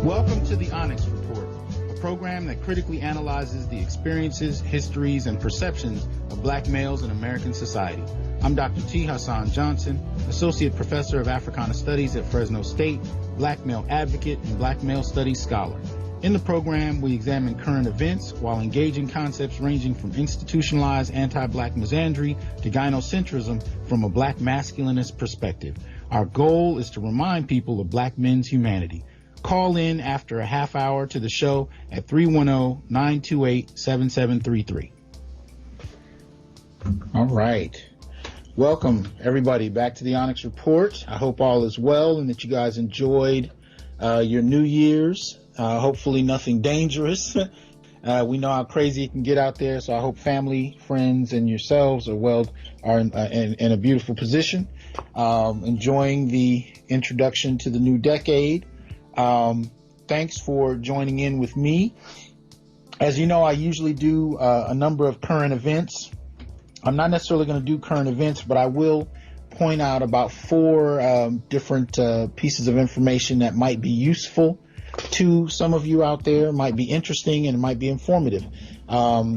Welcome to the Onyx Report, a program that critically analyzes the experiences, histories, and perceptions of black males in American society. I'm Dr. T. Hassan Johnson, Associate Professor of Africana Studies at Fresno State, black male advocate, and black male studies scholar. In the program, we examine current events while engaging concepts ranging from institutionalized anti-black misandry to gynocentrism from a black masculinist perspective. Our goal is to remind people of black men's humanity. Call in after a half hour to the show at 310-928-7733. All right. Welcome, everybody, back to the Onyx Report. I hope all is well and that you guys enjoyed your New Year's. Hopefully nothing dangerous. We know how crazy it can get out there, so I hope family, friends, and yourselves are in a beautiful position, enjoying the introduction to the new decade. Thanks for joining in with me. As you know, I usually do a number of current events. I'm not necessarily going to do current events, but I will point out about four different pieces of information that might be useful to some of you out there, might be interesting, and it might be informative.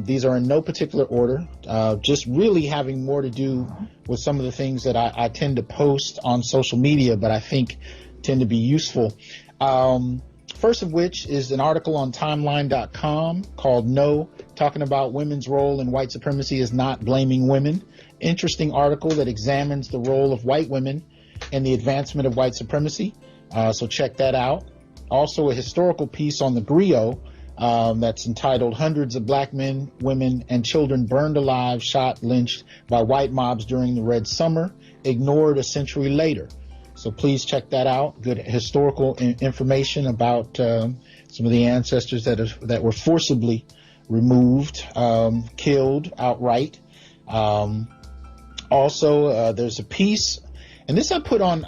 These are in no particular order, just really having more to do with some of the things that I tend to post on social media, but I think tend to be useful. First of which is an article on timeline.com called No, talking about women's role in white supremacy is not blaming women. Interesting article that examines the role of white women in the advancement of white supremacy. So check that out. Also a historical piece on the griot that's entitled Hundreds of Black Men, Women, and Children Burned Alive, Shot, Lynched by White Mobs During the Red Summer, Ignored a Century Later. So please check that out. Good historical information about some of the ancestors that were forcibly removed, killed outright. Also, there's a piece, and this I put on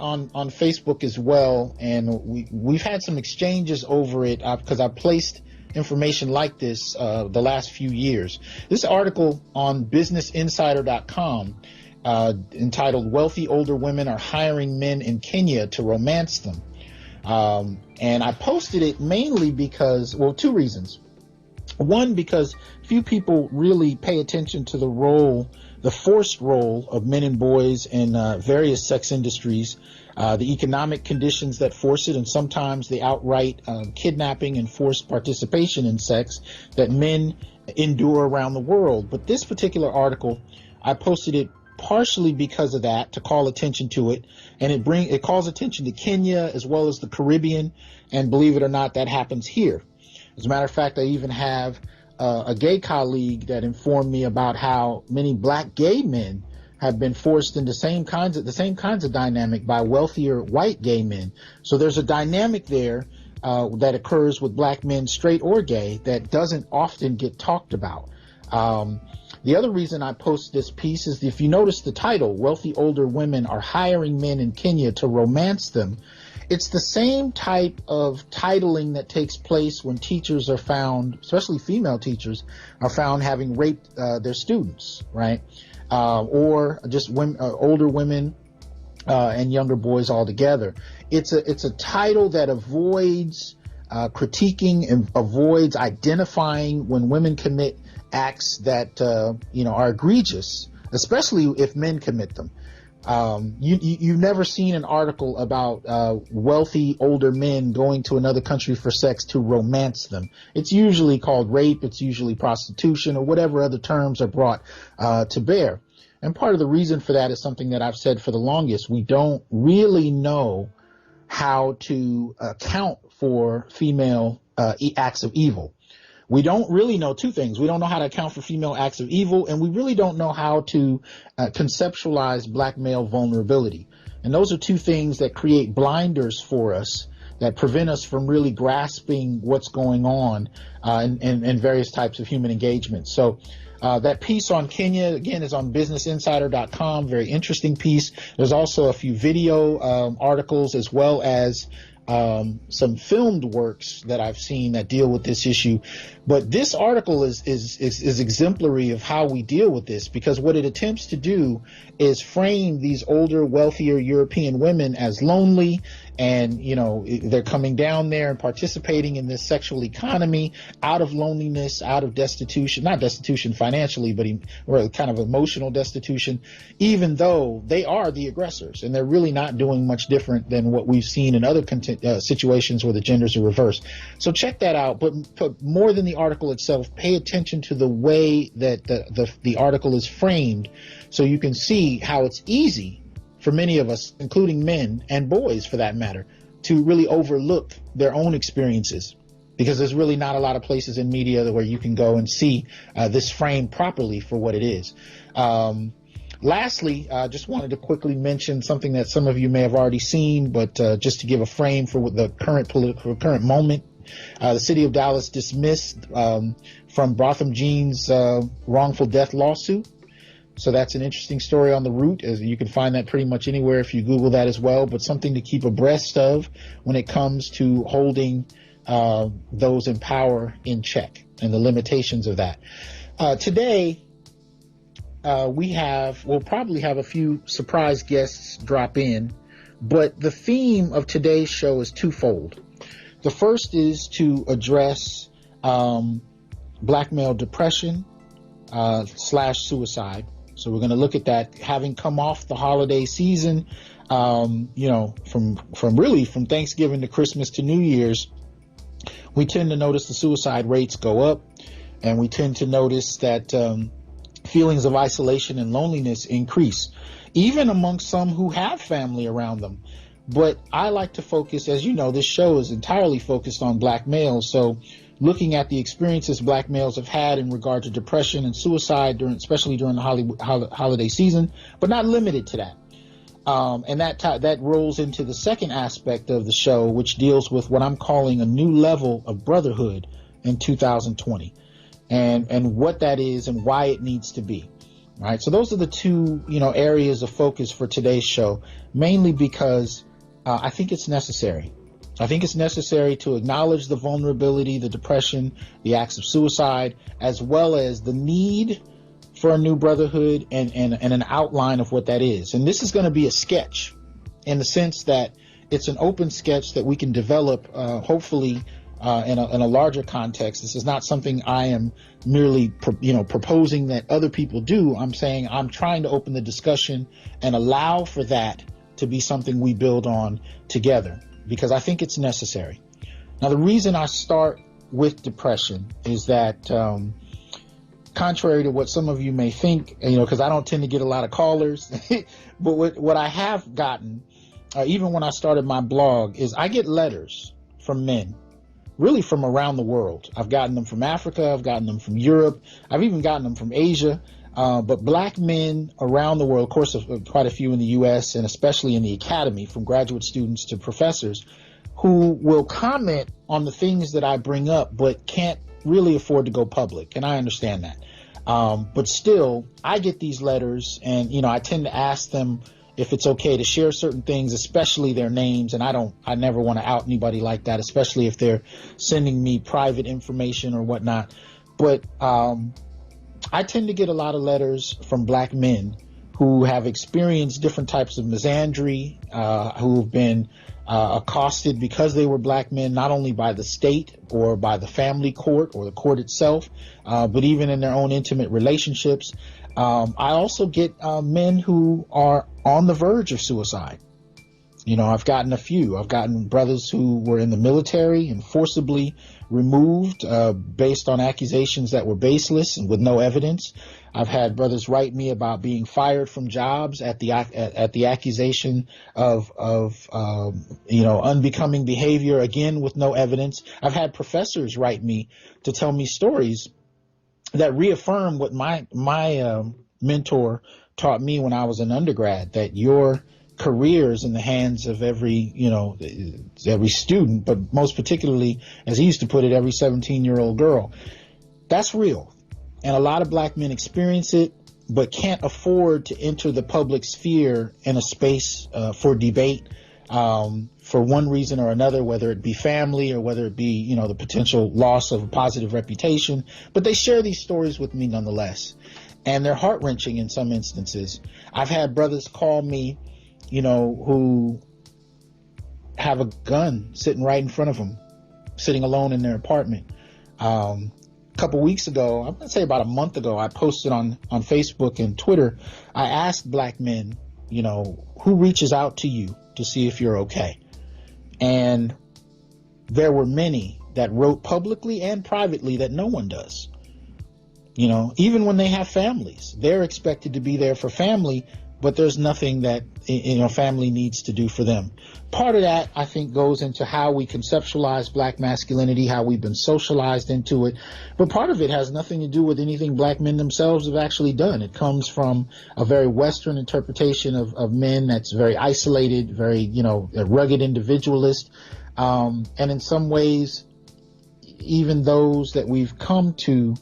Facebook as well, and we've had some exchanges over it because I placed information like this the last few years. This article on businessinsider.com entitled Wealthy Older Women Are Hiring Men in Kenya to Romance Them. And I posted it mainly because, well, two reasons. One, because few people really pay attention to the forced role of men and boys in various sex industries, the economic conditions that force it, and sometimes the outright kidnapping and forced participation in sex that men endure around the world. But this particular article, I posted it partially because of that, to call attention to it, and it calls attention to Kenya as well as the Caribbean, and believe it or not, that happens here. As a matter of fact, I even have a gay colleague that informed me about how many black gay men have been forced into the same kinds of dynamic by wealthier white gay men. So there's a dynamic there that occurs with black men, straight or gay, that doesn't often get talked about. The other reason I post this piece is if you notice the title, Wealthy Older Women Are Hiring Men in Kenya to Romance Them, it's the same type of titling that takes place when teachers are found, especially female teachers, are found having raped their students, right? Or just women, older women and younger boys altogether. It's a title that avoids critiquing and avoids identifying when women commit acts that are egregious, especially if men commit them. You've never seen an article about wealthy older men going to another country for sex to romance them. It's usually called rape, it's usually prostitution, or whatever other terms are brought to bear. And part of the reason for that is something that I've said for the longest. We don't really know how to account for female acts of evil. We don't really know two things. We don't know how to account for female acts of evil, and we really don't know how to conceptualize black male vulnerability. And those are two things that create blinders for us that prevent us from really grasping what's going on in various types of human engagement. So that piece on Kenya, again, is on businessinsider.com. Very interesting piece. There's also a few video articles as well as some filmed works that I've seen that deal with this issue. But this article is exemplary of how we deal with this, because what it attempts to do is frame these older, wealthier European women as lonely, and they're coming down there and participating in this sexual economy out of loneliness, out of destitution, not destitution financially, but or kind of emotional destitution, even though they are the aggressors, and they're really not doing much different than what we've seen in other situations where the genders are reversed. So check that out. But more than the article itself, pay attention to the way that the article is framed, so you can see how it's easy for many of us, including men and boys for that matter, to really overlook their own experiences, because there's really not a lot of places in media where you can go and see this frame properly for what it is. Lastly, I just wanted to quickly mention something that some of you may have already seen, but just to give a frame for the current moment. The city of Dallas dismissed from Botham Jean's wrongful death lawsuit. So that's an interesting story on the root, as you can find that pretty much anywhere if you Google that as well, but something to keep abreast of when it comes to holding those in power in check and the limitations of that. Today, we'll probably have a few surprise guests drop in, but the theme of today's show is twofold. The first is to address black male depression / suicide. So we're going to look at that, having come off the holiday season, from Thanksgiving to Christmas to New Year's. We tend to notice the suicide rates go up, and we tend to notice that feelings of isolation and loneliness increase, even amongst some who have family around them. But I like to focus, as you know, this show is entirely focused on black males. So looking at the experiences black males have had in regard to depression and suicide, especially during the holiday season, but not limited to that. And that rolls into the second aspect of the show, which deals with what I'm calling a new level of brotherhood in 2020, and what that is and why it needs to be. All right. So those are the two, areas of focus for today's show, mainly because I think it's necessary. I think it's necessary to acknowledge the vulnerability, the depression, the acts of suicide, as well as the need for a new brotherhood and an outline of what that is. And this is going to be a sketch, in the sense that it's an open sketch that we can develop, hopefully, in a larger context. This is not something I am merely proposing that other people do. I'm saying I'm trying to open the discussion and allow for that to be something we build on together, because I think it's necessary. Now, the reason I start with depression is that, contrary to what some of you may think, because I don't tend to get a lot of callers, but what I have gotten, even when I started my blog, is I get letters from men, really from around the world. I've gotten them from Africa, I've gotten them from Europe, I've even gotten them from Asia, but black men around the world, of course, quite a few in the U.S. and especially in the academy, from graduate students to professors, who will comment on the things that I bring up, but can't really afford to go public. And I understand that. But still, I get these letters, and, I tend to ask them if it's okay to share certain things, especially their names. And I never want to out anybody like that, especially if they're sending me private information or whatnot. But, I tend to get a lot of letters from black men who have experienced different types of misandry, who have been accosted because they were black men, not only by the state or by the family court or the court itself, but even in their own intimate relationships. I also get men who are on the verge of suicide. I've gotten a few. I've gotten brothers who were in the military and forcibly removed based on accusations that were baseless and with no evidence. I've had brothers write me about being fired from jobs at the accusation of unbecoming behavior, again with no evidence. I've had professors write me to tell me stories that reaffirm what my mentor taught me when I was an undergrad, that your career is in the hands of every student, but most particularly, as he used to put it, every 17-year-old girl. That's real. And a lot of black men experience it, but can't afford to enter the public sphere in a space for debate for one reason or another, whether it be family or whether it be, the potential loss of a positive reputation. But they share these stories with me nonetheless. And they're heart-wrenching in some instances. I've had brothers call me, who have a gun sitting right in front of them, sitting alone in their apartment. A couple weeks ago, I'm going to say about a month ago, I posted on Facebook and Twitter. I asked black men, who reaches out to you to see if you're okay? And there were many that wrote publicly and privately that no one does. Even when they have families, they're expected to be there for family, but there's nothing that, family needs to do for them. Part of that, I think, goes into how we conceptualize black masculinity, how we've been socialized into it. But part of it has nothing to do with anything black men themselves have actually done. It comes from a very Western interpretation of men that's very isolated, very, a rugged individualist. And in some ways, even those that we've come to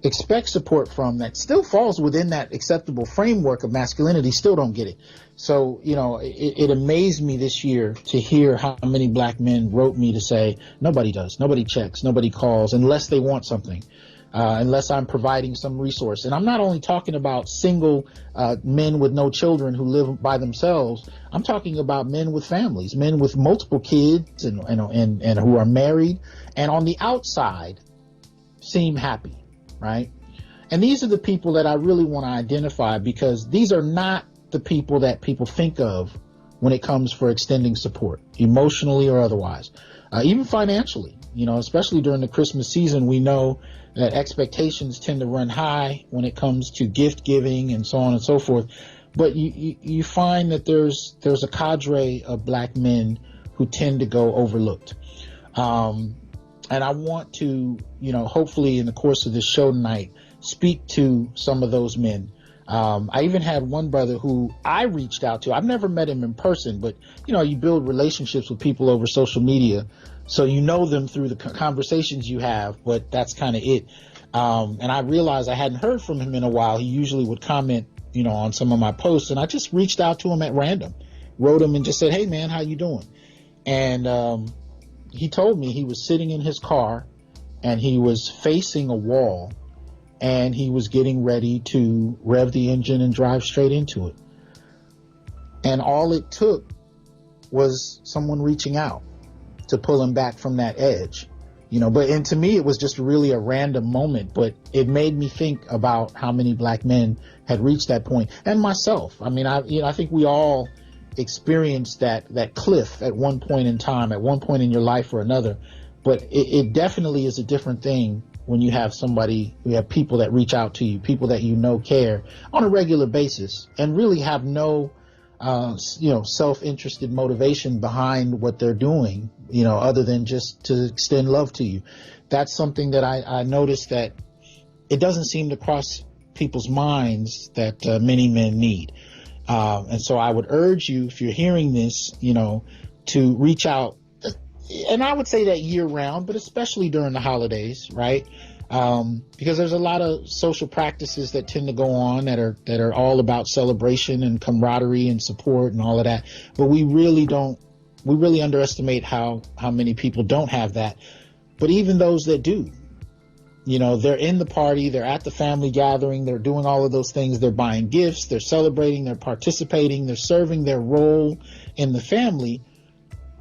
expect support from that still falls within that acceptable framework of masculinity still don't get it. So, it amazed me this year to hear how many black men wrote me to say, nobody does, nobody checks, nobody calls unless they want something, unless I'm providing some resource. And I'm not only talking about single men with no children who live by themselves. I'm talking about men with families, men with multiple kids and who are married and on the outside seem happy. Right? And these are the people that I really want to identify, because these are not the people that people think of when it comes for extending support, emotionally or otherwise, even financially. Especially during the Christmas season, we know that expectations tend to run high when it comes to gift giving and so on and so forth. But you find that there's a cadre of black men who tend to go overlooked. And I want to, hopefully in the course of this show tonight, speak to some of those men. I even had one brother who I reached out to. I've never met him in person, but, you build relationships with people over social media. So you know them through the conversations you have, but that's kind of it. And I realized I hadn't heard from him in a while. He usually would comment, on some of my posts. And I just reached out to him at random, wrote him and just said, hey, man, how you doing? And he told me he was sitting in his car and he was facing a wall and he was getting ready to rev the engine and drive straight into it. And all it took was someone reaching out to pull him back from that edge, and to me, it was just really a random moment, but it made me think about how many black men had reached that point, and myself. I mean, I think we all experienced that cliff at one point in time, at one point in your life or another. But it definitely is a different thing when you have people that reach out to you, people that care on a regular basis and really have no, self-interested motivation behind what they're doing, other than just to extend love to you. That's something that I noticed that it doesn't seem to cross people's minds that many men need. And so I would urge you, if you're hearing this, to reach out. And I would say that year round, but especially during the holidays, right? Because there's a lot of social practices that tend to go on that are all about celebration and camaraderie and support and all of that. But we really underestimate how many people don't have that. But even those that do, they're in the party, they're at the family gathering, they're doing all of those things, they're buying gifts, they're celebrating, they're participating, they're serving their role in the family,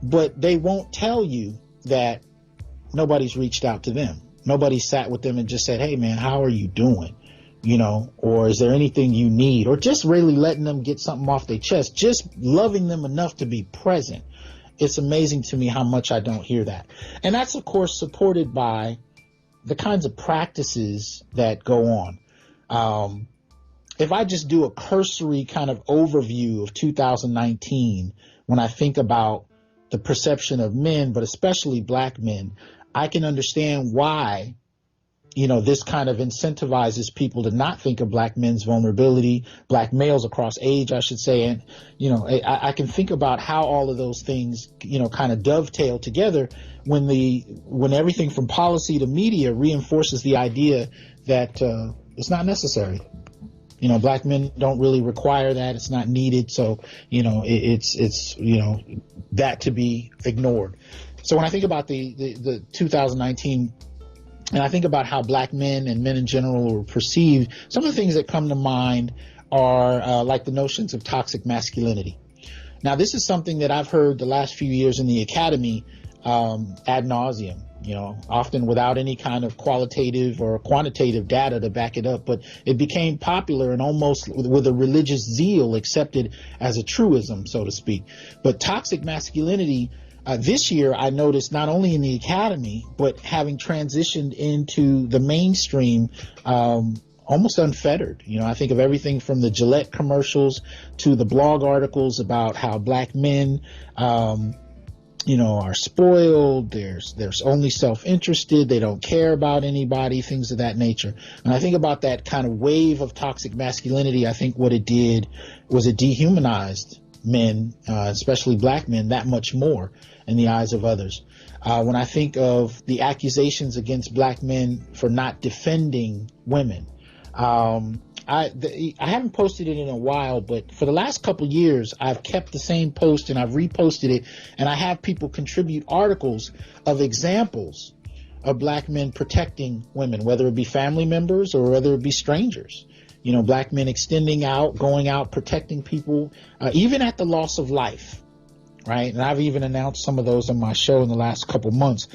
but they won't tell you that nobody's reached out to them. Nobody sat with them and just said, hey man, how are you doing? Or is there anything you need? Or just really letting them get something off their chest, just loving them enough to be present. It's amazing to me how much I don't hear that. And that's of course supported by the kinds of practices that go on. If I just do a cursory kind of overview of 2019, when I think about the perception of men, but especially black men, I can understand why, this kind of incentivizes people to not think of black men's vulnerability, black males across age, I should say. And, I can think about how all of those things, kind of dovetail together when everything from policy to media reinforces the idea that it's not necessary. Black men don't really require that. It's not needed. So, it's that to be ignored. So when I think about the 2019, and I think about how black men and men in general were perceived, some of the things that come to mind are like the notions of toxic masculinity. Now, this is something that I've heard the last few years in the academy ad nauseum, often without any kind of qualitative or quantitative data to back it up. But it became popular and almost with a religious zeal accepted as a truism, so to speak. But toxic masculinity, this year, I noticed not only in the academy, but having transitioned into the mainstream, almost unfettered. I think of everything from the Gillette commercials to the blog articles about how black men, are spoiled. There's only self-interested. They don't care about anybody, things of that nature. And I think about that kind of wave of toxic masculinity. I think what it did was it dehumanized men, especially black men, that much more in the eyes of others. When I think of the accusations against black men for not defending women, I haven't posted it in a while, but for the last couple years, I've kept the same post and I've reposted it, and I have people contribute articles of examples of black men protecting women, whether it be family members or whether it be strangers. Black men extending out, going out, protecting people, even at the loss of life, right? And I've even announced some of those on my show in the last couple months,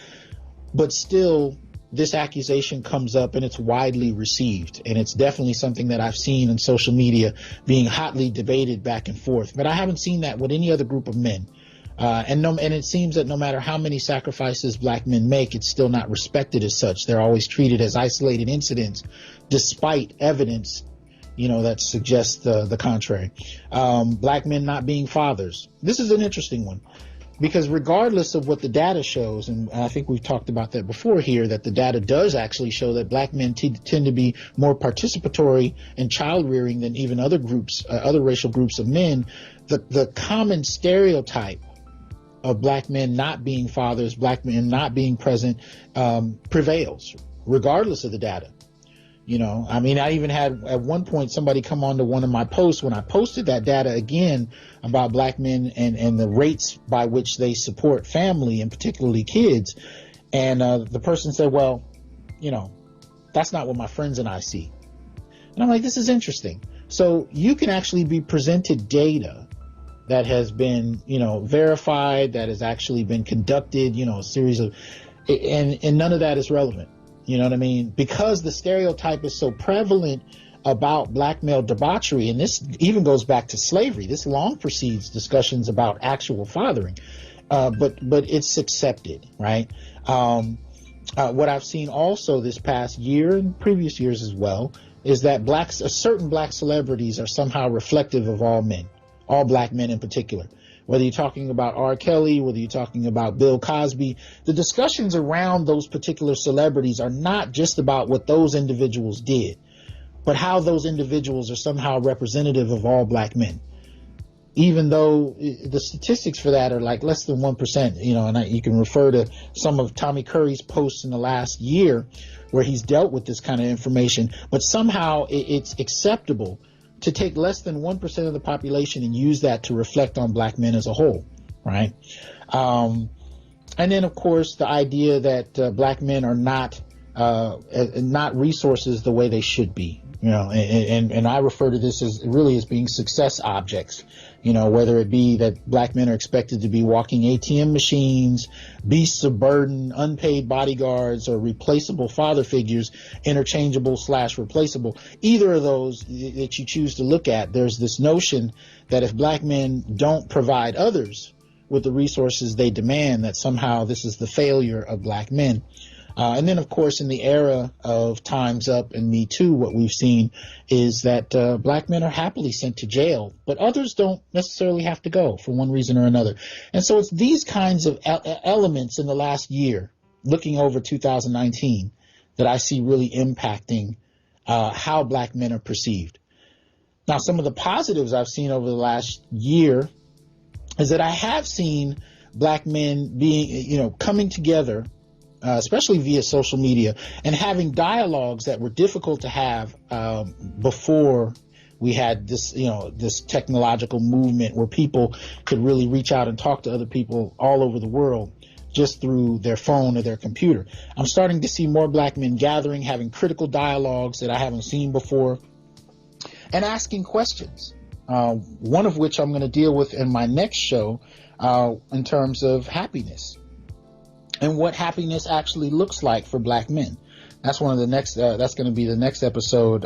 but still, this accusation comes up and it's widely received. And it's definitely something that I've seen in social media being hotly debated back and forth. But I haven't seen that with any other group of men. And it seems that no matter how many sacrifices black men make, it's still not respected as such. They're always treated as isolated incidents, despite evidence, that suggests the contrary. Black men not being fathers. This is an interesting one. Because regardless of what the data shows, and I think we've talked about that before here, that the data does actually show that black men tend to be more participatory in child rearing than even other groups, other racial groups of men, the common stereotype of black men not being fathers, black men not being present, prevails, regardless of the data. I even had at one point somebody come on to one of my posts when I posted that data again about black men and the rates by which they support family and particularly kids. And the person said, well, that's not what my friends and I see. And I'm like, this is interesting. So you can actually be presented data that has been, verified, that has actually been conducted, a series of, and none of that is relevant. You know what I mean? Because the stereotype is so prevalent about black male debauchery, and this even goes back to slavery. This long precedes discussions about actual fathering, but it's accepted, right? What I've seen also this past year and previous years as well is that certain black celebrities are somehow reflective of all men, all black men in particular. Whether you're talking about R. Kelly, whether you're talking about Bill Cosby, the discussions around those particular celebrities are not just about what those individuals did, but how those individuals are somehow representative of all black men. Even though the statistics for that are like less than 1%, and you can refer to some of Tommy Curry's posts in the last year where he's dealt with this kind of information, but somehow it's acceptable to take less than 1% of the population and use that to reflect on black men as a whole, right? And then, of course, the idea that black men are not resources the way they should be, and I refer to this as being success objects, whether it be that black men are expected to be walking ATM machines, beasts of burden, unpaid bodyguards, or replaceable father figures, interchangeable/replaceable. Either of those that you choose to look at, there's this notion that if black men don't provide others with the resources they demand, that somehow this is the failure of black men. And then, of course, in the era of Time's Up and Me Too, what we've seen is that black men are happily sent to jail, but others don't necessarily have to go for one reason or another. And so it's these kinds of elements in the last year, looking over 2019, that I see really impacting how black men are perceived. Now, some of the positives I've seen over the last year is that I have seen black men being, coming together, especially via social media, and having dialogues that were difficult to have before we had this, this technological movement where people could really reach out and talk to other people all over the world just through their phone or their computer. I'm starting to see more black men gathering, having critical dialogues that I haven't seen before, and asking questions. one of which I'm going to deal with in my next show, in terms of happiness and what happiness actually looks like for black men. That's one of the next, that's going to be the next episode,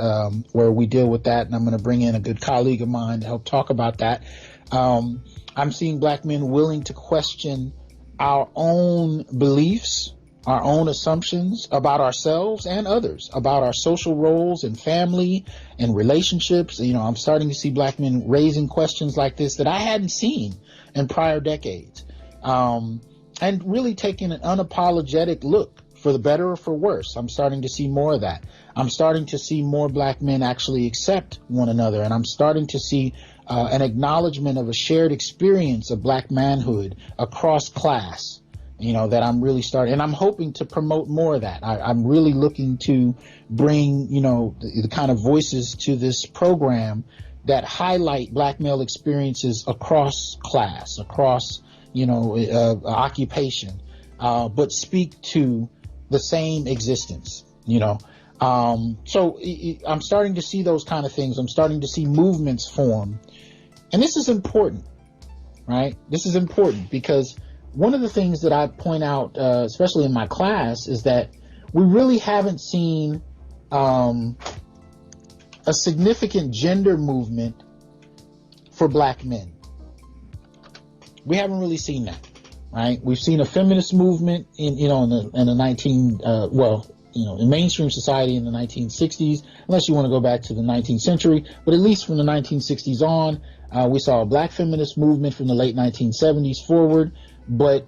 where we deal with that. And I'm going to bring in a good colleague of mine to help talk about that. I'm seeing black men willing to question our own beliefs, our own assumptions about ourselves and others, about our social roles and family and relationships. You know, I'm starting to see black men raising questions like this that I hadn't seen in prior decades. And really taking an unapologetic look, for the better or for worse. I'm starting to see more of that. I'm starting to see more black men actually accept one another. And I'm starting to see an acknowledgement of a shared experience of black manhood across class, you know, that I'm really starting. And I'm hoping to promote more of that. I'm really looking to bring, you know, the kind of voices to this program that highlight black male experiences across class, across, you know, occupation, but speak to the same existence, you know. So I'm starting to see those kind of things. I'm starting to see movements form. And this is important, right? This is important because one of the things that I point out, especially in my class, is that we really haven't seen a significant gender movement for black men. We haven't really seen that. Right, we've seen a feminist movement in mainstream society in the 1960s, unless you want to go back to the 19th century, but at least from the 1960s on, we saw a black feminist movement from the late 1970s forward. But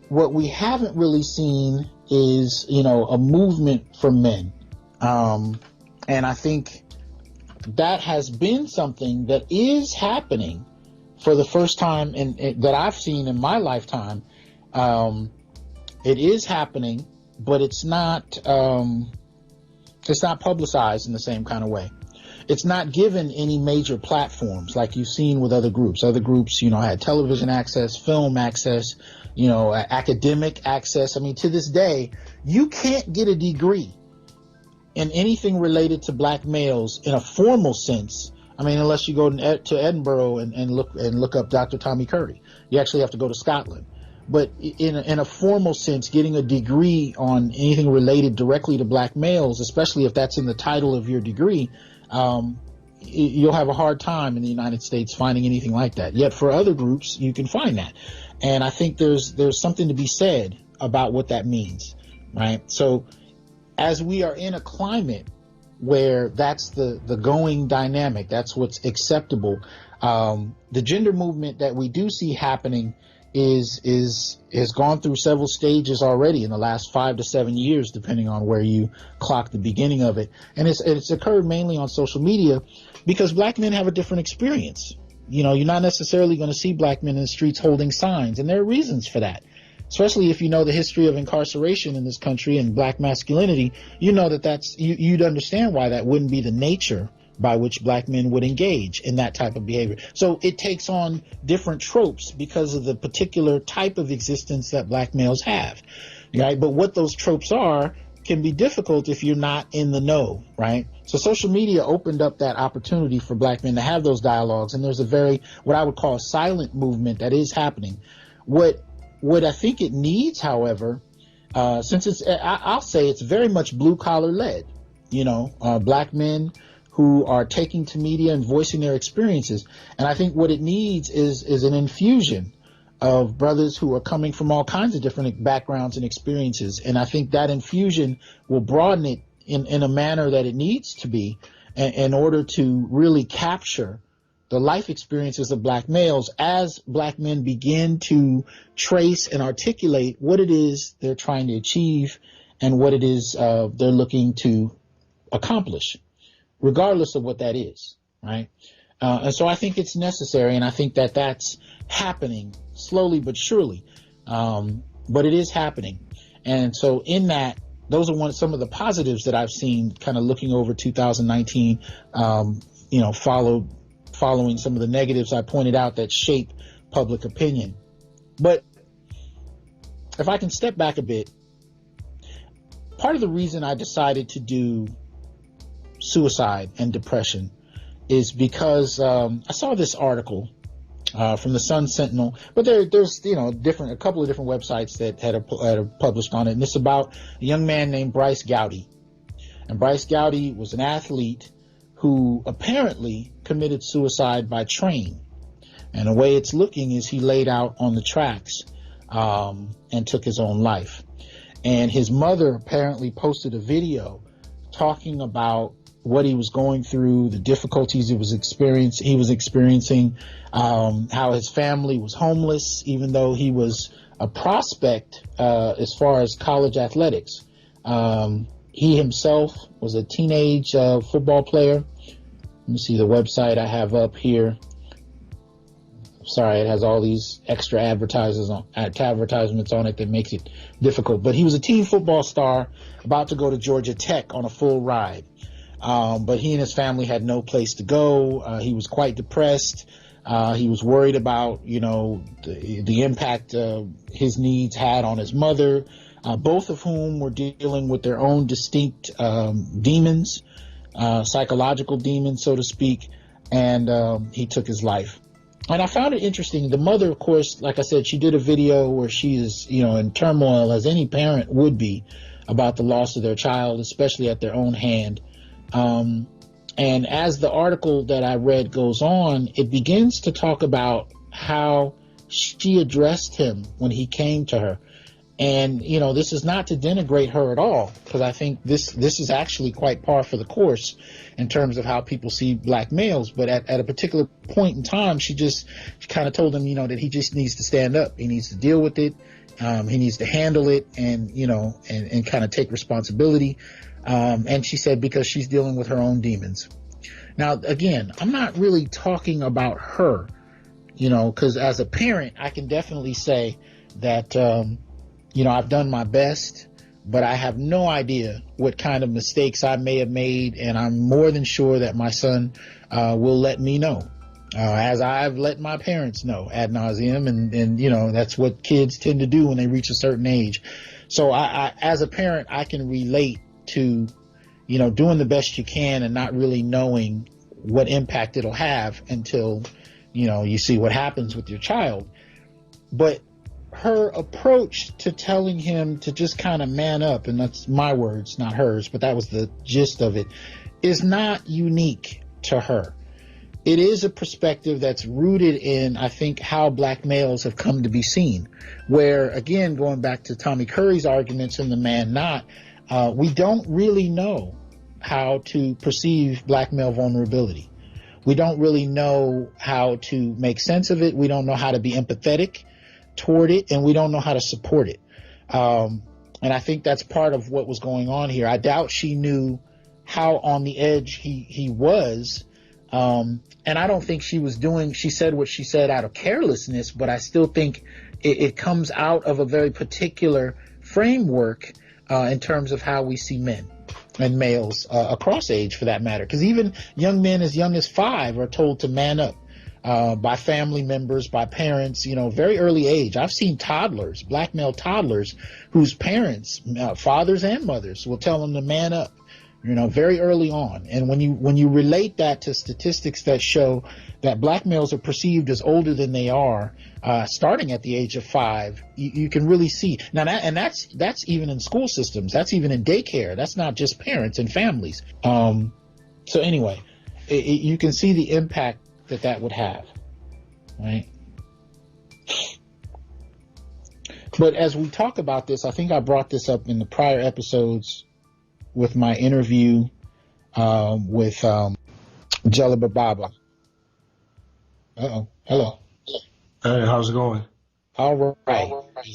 what we haven't really seen is, you know, a movement for men, and I think that has been something that is happening for the first time that I've seen in my lifetime. It is happening, but it's not publicized in the same kind of way. It's not given any major platforms like you've seen with other groups. Other groups, you know, had television access, film access, you know, academic access. I mean, to this day, you can't get a degree in anything related to black males in a formal sense. I mean, unless you go to Edinburgh and look up Dr. Tommy Curry, you actually have to go to Scotland. But in a formal sense, getting a degree on anything related directly to black males, especially if that's in the title of your degree, you'll have a hard time in the United States finding anything like that. Yet for other groups, you can find that. And I think there's something to be said about what that means, right? So as we are in a climate where that's the going dynamic, that's what's acceptable. The gender movement that we do see happening has gone through several stages already in the last 5 to 7 years, depending on where you clock the beginning of it. And it's occurred mainly on social media because black men have a different experience. You know, you're not necessarily going to see black men in the streets holding signs, and there are reasons for that. Especially if you know the history of incarceration in this country and black masculinity, you know you'd understand why that wouldn't be the nature by which black men would engage in that type of behavior. So it takes on different tropes because of the particular type of existence that black males have, right? But what those tropes are can be difficult if you're not in the know, right? So social media opened up that opportunity for black men to have those dialogues, and there's what I would call a silent movement that is happening. What I think it needs, however, since I'll say it's very much blue collar led, you know, black men who are taking to media and voicing their experiences. And I think what it needs is an infusion of brothers who are coming from all kinds of different backgrounds and experiences. And I think that infusion will broaden it in a manner that it needs to be in order to really capture the life experiences of black males as black men begin to trace and articulate what it is they're trying to achieve and what it is they're looking to accomplish, regardless of what that is, right? And so I think it's necessary, and I think that's happening slowly but surely, but it is happening. And so in that, those are some of the positives that I've seen kind of looking over 2019, you know, following some of the negatives I pointed out that shape public opinion. But if I can step back a bit, part of the reason I decided to do suicide and depression is because I saw this article from the Sun Sentinel, but there's a couple of different websites that had published on it, and it's about a young man named Bryce Gowdy. And Bryce Gowdy was an athlete who apparently committed suicide by train. And the way it's looking is he laid out on the tracks and took his own life. And his mother apparently posted a video talking about what he was going through, the difficulties he was experiencing, how his family was homeless, even though he was a prospect as far as college athletics. He himself was a teenage football player. Let me see the website I have up here. Sorry, it has all these extra advertisements on it that makes it difficult. But he was a teen football star about to go to Georgia Tech on a full ride. But he and his family had no place to go. He was quite depressed. He was worried about, the impact his needs had on his mother, both of whom were dealing with their own distinct demons, psychological demons, so to speak. And he took his life. And I found it interesting. The mother, of course, like I said, she did a video where she is, in turmoil, as any parent would be, about the loss of their child, especially at their own hand. And as the article that I read goes on, it begins to talk about how she addressed him when he came to her. And, this is not to denigrate her at all, because I think this is actually quite par for the course in terms of how people see black males. But at a particular point in time, she kind of told him, that he just needs to stand up. He needs to deal with it. He needs to handle it and, and kind of take responsibility. And she said because she's dealing with her own demons. Now, again, I'm not really talking about her, because as a parent, I can definitely say that, I've done my best, but I have no idea what kind of mistakes I may have made. And I'm more than sure that my son will let me know, as I've let my parents know ad nauseum. And that's what kids tend to do when they reach a certain age. So I as a parent, I can relate to, doing the best you can and not really knowing what impact it'll have until, you see what happens with your child. But her approach to telling him to just kind of man up, and that's my words, not hers, but that was the gist of it, is not unique to her. It is a perspective that's rooted in, I think, how black males have come to be seen, where, again, going back to Tommy Curry's arguments in The Man Not, we don't really know how to perceive black male vulnerability. We don't really know how to make sense of it. We don't know how to be empathetic toward it, and we don't know how to support it. And I think that's part of what was going on here. I doubt she knew how on the edge he was. And I don't think she said what she said out of carelessness, but I still think it comes out of a very particular framework in terms of how we see men and males across age, for that matter. Because even young men as young as 5 are told to man up by family members, by parents, very early age. I've seen toddlers, black male toddlers, whose parents, fathers and mothers, will tell them to man up, very early on. And when you relate that to statistics that show that black males are perceived as older than they are, starting at the age of 5, you can really see now that's even in school systems. That's even in daycare. That's not just parents and families. So anyway, you can see the impact that would have, right? But as we talk about this, I think I brought this up in the prior episodes with my interview with Jelaba Baba. Hello. Hey, how's it going? All right.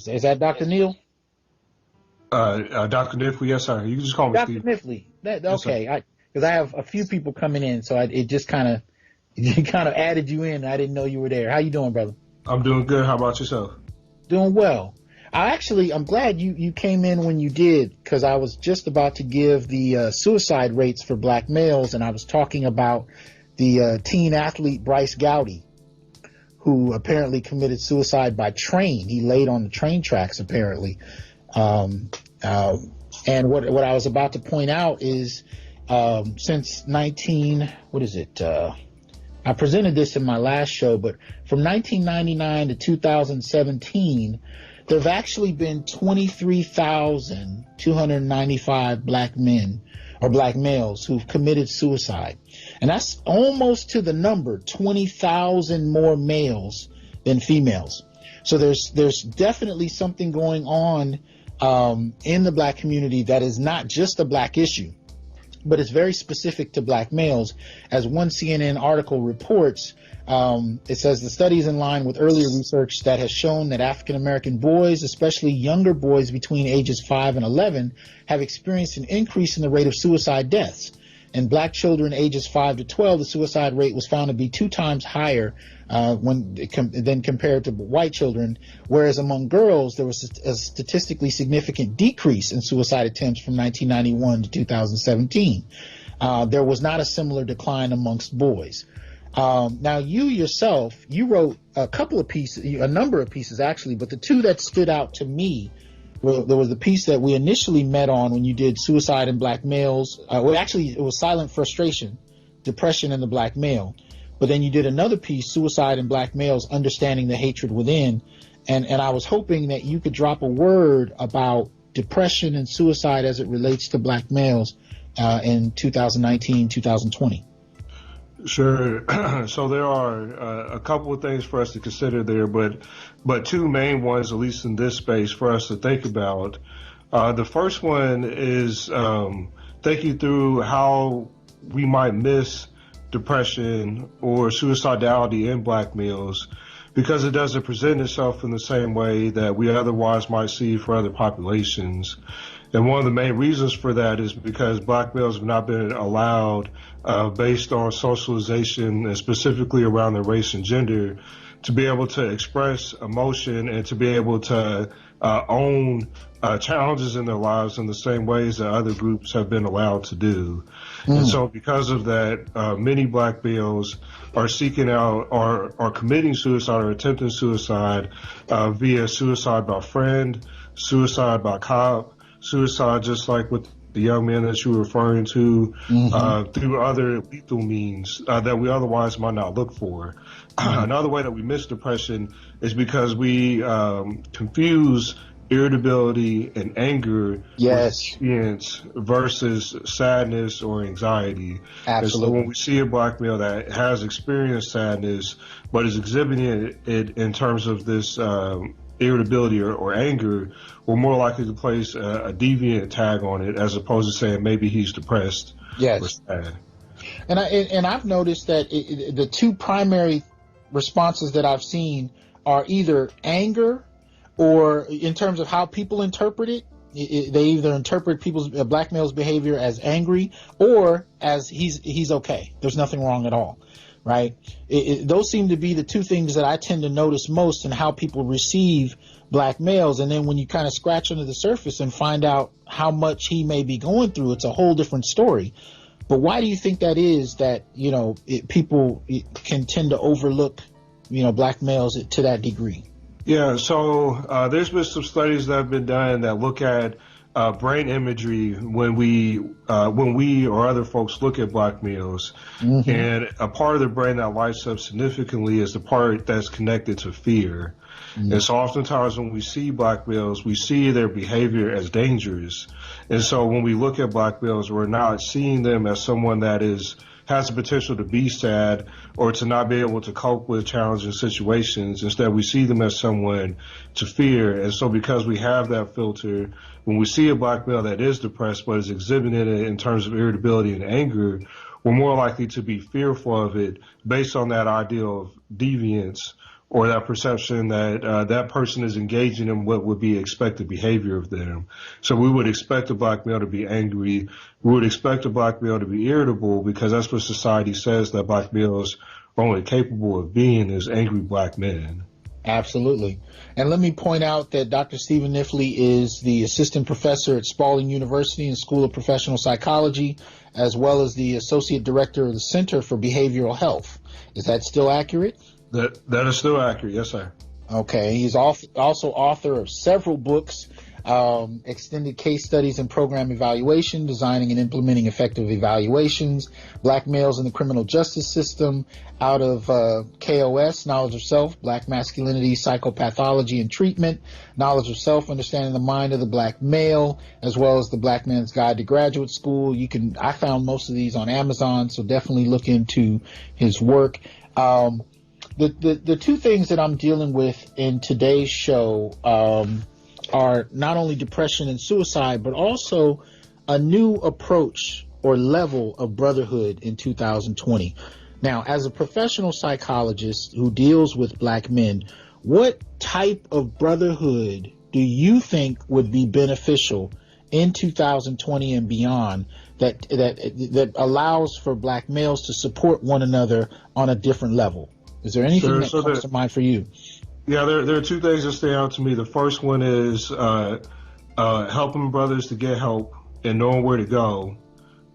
Is that Dr. Neal? Dr. Nifley, yes, sir. You can just call me Dr. Steve. Nifley. Okay. Yes, because I have a few people coming in, so it just kind of added you in. I didn't know you were there. How you doing, brother? I'm doing good. How about yourself? Doing well. I'm glad you came in when you did, because I was just about to give the suicide rates for black males, and I was talking about the teen athlete Bryce Gowdy, who apparently committed suicide by train. He laid on the train tracks, apparently. And what I was about to point out is since I presented this in my last show, but from 1999 to 2017, there have actually been 23,295 black men or black males who've committed suicide. And that's almost to the number, 20,000 more males than females. So there's definitely something going on in the black community that is not just a black issue, but it's very specific to black males. As one CNN article reports, it says the study is in line with earlier research that has shown that African American boys, especially younger boys between ages 5 and 11, have experienced an increase in the rate of suicide deaths. In black children ages 5 to 12, the suicide rate was found to be 2 times higher than compared to white children, whereas among girls there was a statistically significant decrease in suicide attempts from 1991 to 2017. There was not a similar decline amongst boys. Now you yourself, you wrote a number of pieces actually, but the two that stood out to me, well, there was the piece that we initially met on when you did Suicide in Black Males. It was Silent Frustration, Depression in the Black Male. But then you did another piece, Suicide in Black Males, Understanding the Hatred Within. And I was hoping that you could drop a word about depression and suicide as it relates to black males in 2019, 2020. Sure. So there are a couple of things for us to consider there, but two main ones, at least in this space, for us to think about. The first one is thinking through how we might miss depression or suicidality in black males because it doesn't present itself in the same way that we otherwise might see for other populations. And one of the main reasons for that is because black males have not been allowed, based on socialization and specifically around their race and gender, to be able to express emotion and to be able to own challenges in their lives in the same ways that other groups have been allowed to do. And so because of that, many black males are seeking out or are committing suicide or attempting suicide via suicide by friend, suicide by cop, suicide just like with the young man that you were referring to, through other lethal means that we otherwise might not look for. Another way that we miss depression is because we confuse irritability and anger with experience versus sadness or anxiety. Absolutely. And so when we see a black male that has experienced sadness but is exhibiting it in terms of this irritability or anger, we're more likely to place a deviant tag on it as opposed to saying maybe he's depressed or sad. And I've noticed that the two primary responses that I've seen are either anger, or in terms of how people interpret it, they either interpret black males' behavior as angry or as he's okay. There's nothing wrong at all, right? Those seem to be the two things that I tend to notice most in how people receive black males. And then when you kind of scratch under the surface and find out how much he may be going through, it's a whole different story. But why do you think that is, that, people can tend to overlook, black males to that degree? Yeah, so there's been some studies that have been done that look at brain imagery when we or other folks look at black males. And a part of the brain that lights up significantly is the part that's connected to fear. And so oftentimes when we see black males, we see their behavior as dangerous. And so when we look at black males, we're not seeing them as someone that has the potential to be sad or to not be able to cope with challenging situations. Instead, we see them as someone to fear. And so because we have that filter, when we see a black male that is depressed but is exhibiting it in terms of irritability and anger, we're more likely to be fearful of it based on that ideal of deviance or that perception that that person is engaging in what would be expected behavior of them. So we would expect a black male to be angry. We would expect a black male to be irritable because that's what society says that black males are only capable of being, is angry black men. Absolutely. And let me point out that Dr. Stephen Nifley is the assistant professor at Spalding University and School of Professional Psychology, as well as the associate director of the Center for Behavioral Health. Is that still accurate? That is still accurate, yes, sir. Okay. He's also author of several books, extended case studies and program evaluation, designing and implementing effective evaluations, black males in the criminal justice system, out of KOS, knowledge of self, black masculinity, psychopathology and treatment, knowledge of self, understanding the mind of the black male, as well as the Black Man's Guide to Graduate School. I found most of these on Amazon, so definitely look into his work. The two things that I'm dealing with in today's show are not only depression and suicide, but also a new approach or level of brotherhood in 2020. Now, as a professional psychologist who deals with black men, what type of brotherhood do you think would be beneficial in 2020 and beyond that allows for black males to support one another on a different level? Is there anything that comes to mind for you? Yeah, there are two things that stand out to me. The first one is helping brothers to get help and knowing where to go.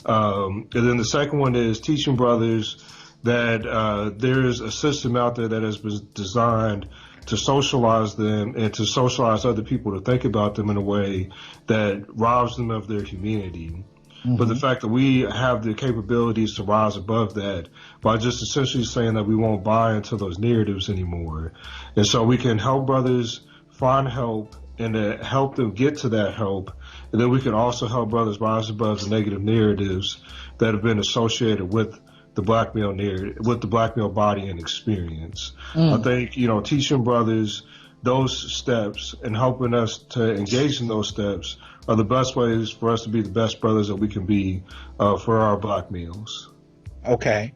And then the second one is teaching brothers that there's a system out there that has been designed to socialize them and to socialize other people to think about them in a way that robs them of their humanity. But the fact that we have the capabilities to rise above that by just essentially saying that we won't buy into those narratives anymore. And so we can help brothers find help and to help them get to that help. And then we can also help brothers rise above the negative narratives that have been associated with the black male narrative, with the black male body and experience. I think, teaching brothers those steps and helping us to engage in those steps are the best ways for us to be the best brothers that we can be for our black males. Okay.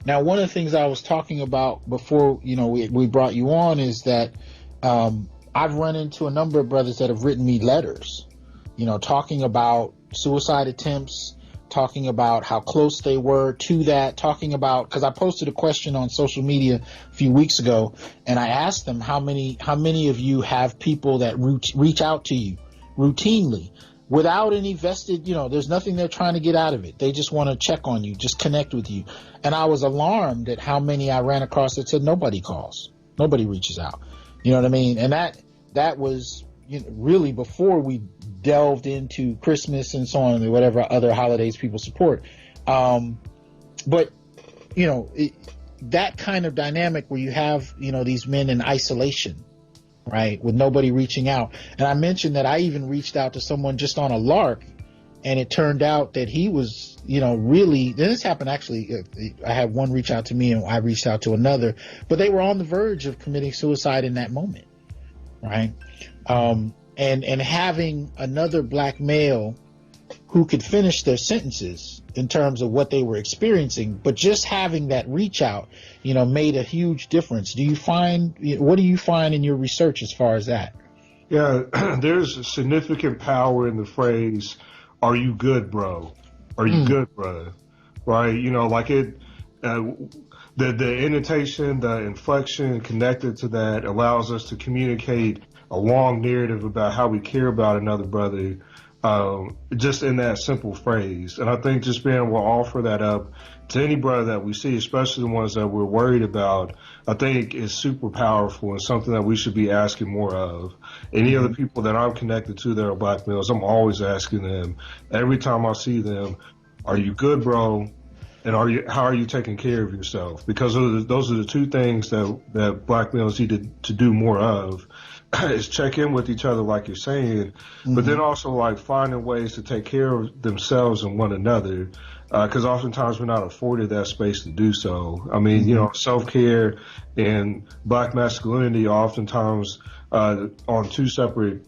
Now, one of the things I was talking about before, we brought you on is that I've run into a number of brothers that have written me letters, talking about suicide attempts, talking about how close they were to that, talking about, because I posted a question on social media a few weeks ago, and I asked them how many of you have people that reach out to you routinely without any vested, there's nothing they're trying to get out of it. They just want to check on you, just connect with you. And I was alarmed at how many I ran across that said nobody calls, nobody reaches out. You know what I mean? And that was really before we delved into Christmas and so on and whatever other holidays people support. But that kind of dynamic where you have, these men in isolation, right, with nobody reaching out. And I mentioned that I even reached out to someone just on a lark, and it turned out that he was, really, this happened actually, I had one reach out to me and I reached out to another, but they were on the verge of committing suicide in that moment, right? And having another black male who could finish their sentences in terms of what they were experiencing, but just having that reach out, made a huge difference. What do you find in your research as far as that? Yeah, there's significant power in the phrase, "Are you good, bro? Are you good, brother?" Right? The intonation, the inflection connected to that allows us to communicate a long narrative about how we care about another brother, just in that simple phrase. And I think just being able to offer that up to any brother that we see, especially the ones that we're worried about, I think is super powerful and something that we should be asking more of. Any other people that I'm connected to that are black males, I'm always asking them, every time I see them, "Are you good, bro? And how are you taking care of yourself?" Because those are the two things that black males need to do more of. Is check in with each other, like you're saying, but then also like finding ways to take care of themselves and one another, because oftentimes we're not afforded that space to do so. I mean, self-care and black masculinity are oftentimes on two separate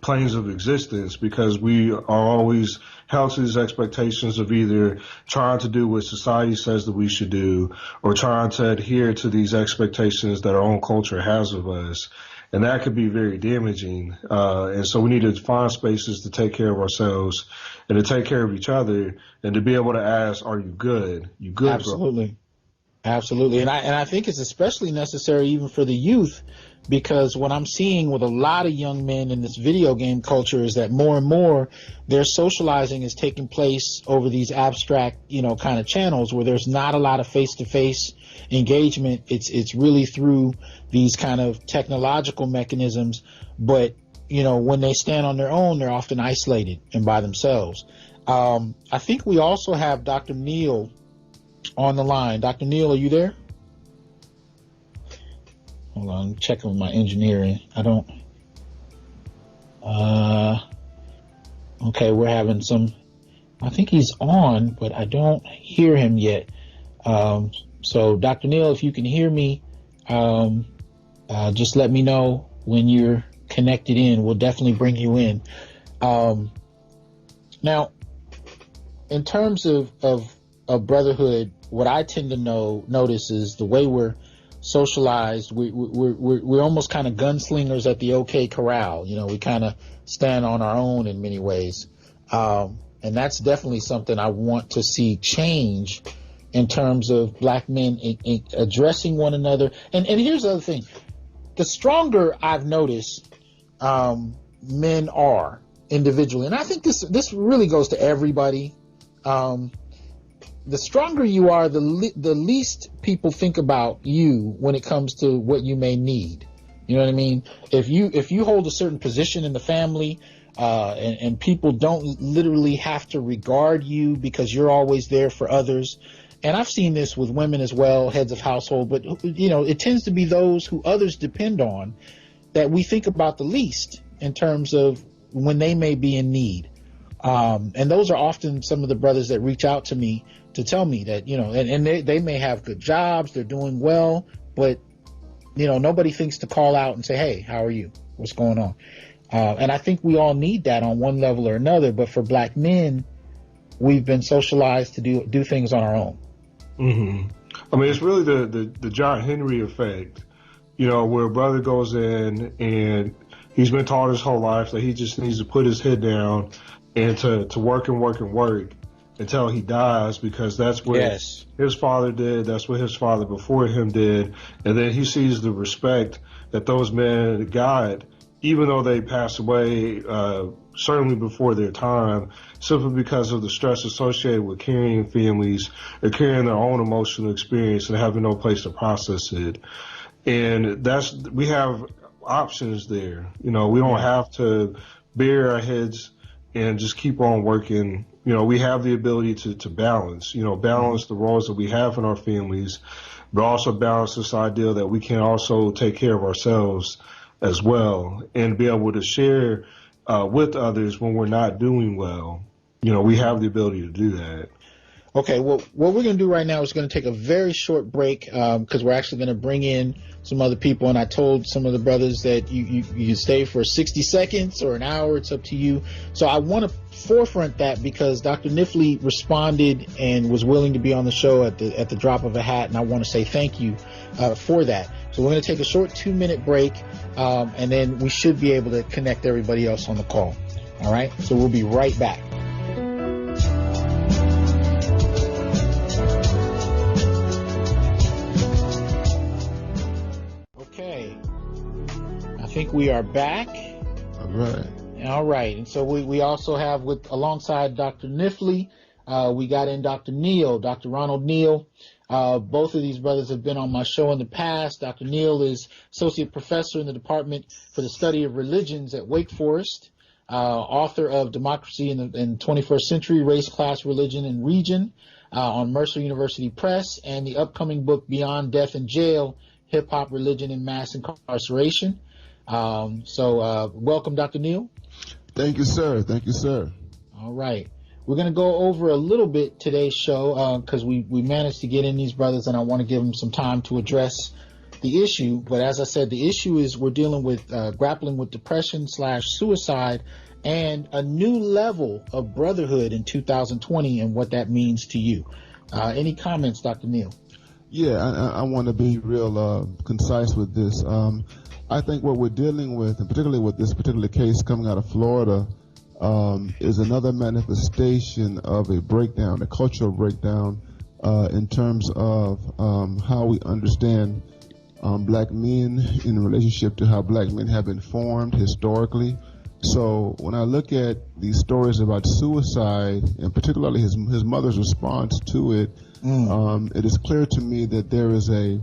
planes of existence, because we are always held to these expectations of either trying to do what society says that we should do or trying to adhere to these expectations that our own culture has of us. And that could be very damaging. And so we need to find spaces to take care of ourselves and to take care of each other and to be able to ask, "Are you good? You good, Absolutely. bro?" Absolutely. And I think it's especially necessary even for the youth, because what I'm seeing with a lot of young men in this video game culture is that more and more their socializing is taking place over these abstract, kind of channels where there's not a lot of face-to-face engagement. It's really through these kind of technological mechanisms, but when they stand on their own, they're often isolated and by themselves. I think we also have Dr. Neal on the line. Dr. Neal, are you there? Hold on, I'm checking with my engineering. Okay, we're having I think he's on, but I don't hear him yet. So Dr. Neal, if you can hear me, just let me know when you're connected in. We'll definitely bring you in. Now, in terms of brotherhood, what I tend to notice is the way we're socialized. We're almost kind of gunslingers at the OK Corral. We kind of stand on our own in many ways, and that's definitely something I want to see change in terms of black men addressing one another. And here's the other thing: the stronger I've noticed men are individually, and I think this really goes to everybody. The stronger you are, the least people think about you when it comes to what you may need. You know what I mean? If you hold a certain position in the family, and people don't literally have to regard you because you're always there for others. And I've seen this with women as well, heads of household, but it tends to be those who others depend on that we think about the least in terms of when they may be in need. And those are often some of the brothers that reach out to me to tell me that, and they may have good jobs, they're doing well, but, nobody thinks to call out and say, hey, how are you? What's going on? And I think we all need that on one level or another. But for black men, we've been socialized to do things on our own. Mm-hmm. I mean, it's really the John Henry effect, where a brother goes in and he's been taught his whole life that he just needs to put his head down and to work and work and work until he dies, because that's what his father did. That's what his father before him did. And then he sees the respect that those men got, even though they passed away, certainly before their time, simply because of the stress associated with carrying families or carrying their own emotional experience and having no place to process it. And we have options there. We don't have to bury our heads and just keep on working. We have the ability to balance the roles that we have in our families, but also balance this idea that we can also take care of ourselves as well and be able to share with others when we're not doing well. We have the ability to do that. Okay, well, what we're going to do right now is going to take a very short break because we're actually going to bring in some other people. And I told some of the brothers that you stay for 60 seconds or an hour. It's up to you. So I want to forefront that because Dr. Nifley responded and was willing to be on the show at the drop of a hat. And I want to say thank you for that. So we're going to take a short 2-minute break and then we should be able to connect everybody else on the call. All right, so we'll be right back. I think we are back. All right. And so we also have alongside Dr. Nifley, we got in Dr. Neal, Dr. Ronald Neal. Both of these brothers have been on my show in the past. Dr. Neal is associate professor in the Department for the Study of Religions at Wake Forest, author of Democracy in the 21st Century, Race, Class, Religion, and Region on Mercer University Press, and the upcoming book Beyond Death and Jail, Hip Hop, Religion, and Mass Incarceration. So welcome, Dr. Neal. Thank you, sir. Thank you, sir. All right. We're going to go over a little bit today's show because we managed to get in these brothers, and I want to give them some time to address the issue. But as I said, the issue is we're dealing with grappling with depression/suicide and a new level of brotherhood in 2020 and what that means to you. Any comments, Dr. Neal? Yeah, I want to be real concise with this. I think what we're dealing with, and particularly with this particular case coming out of Florida, is another manifestation of a breakdown, a cultural breakdown, in terms of how we understand black men in relationship to how black men have been formed historically. So when I look at these stories about suicide, and particularly his mother's response to it, it is clear to me that there is a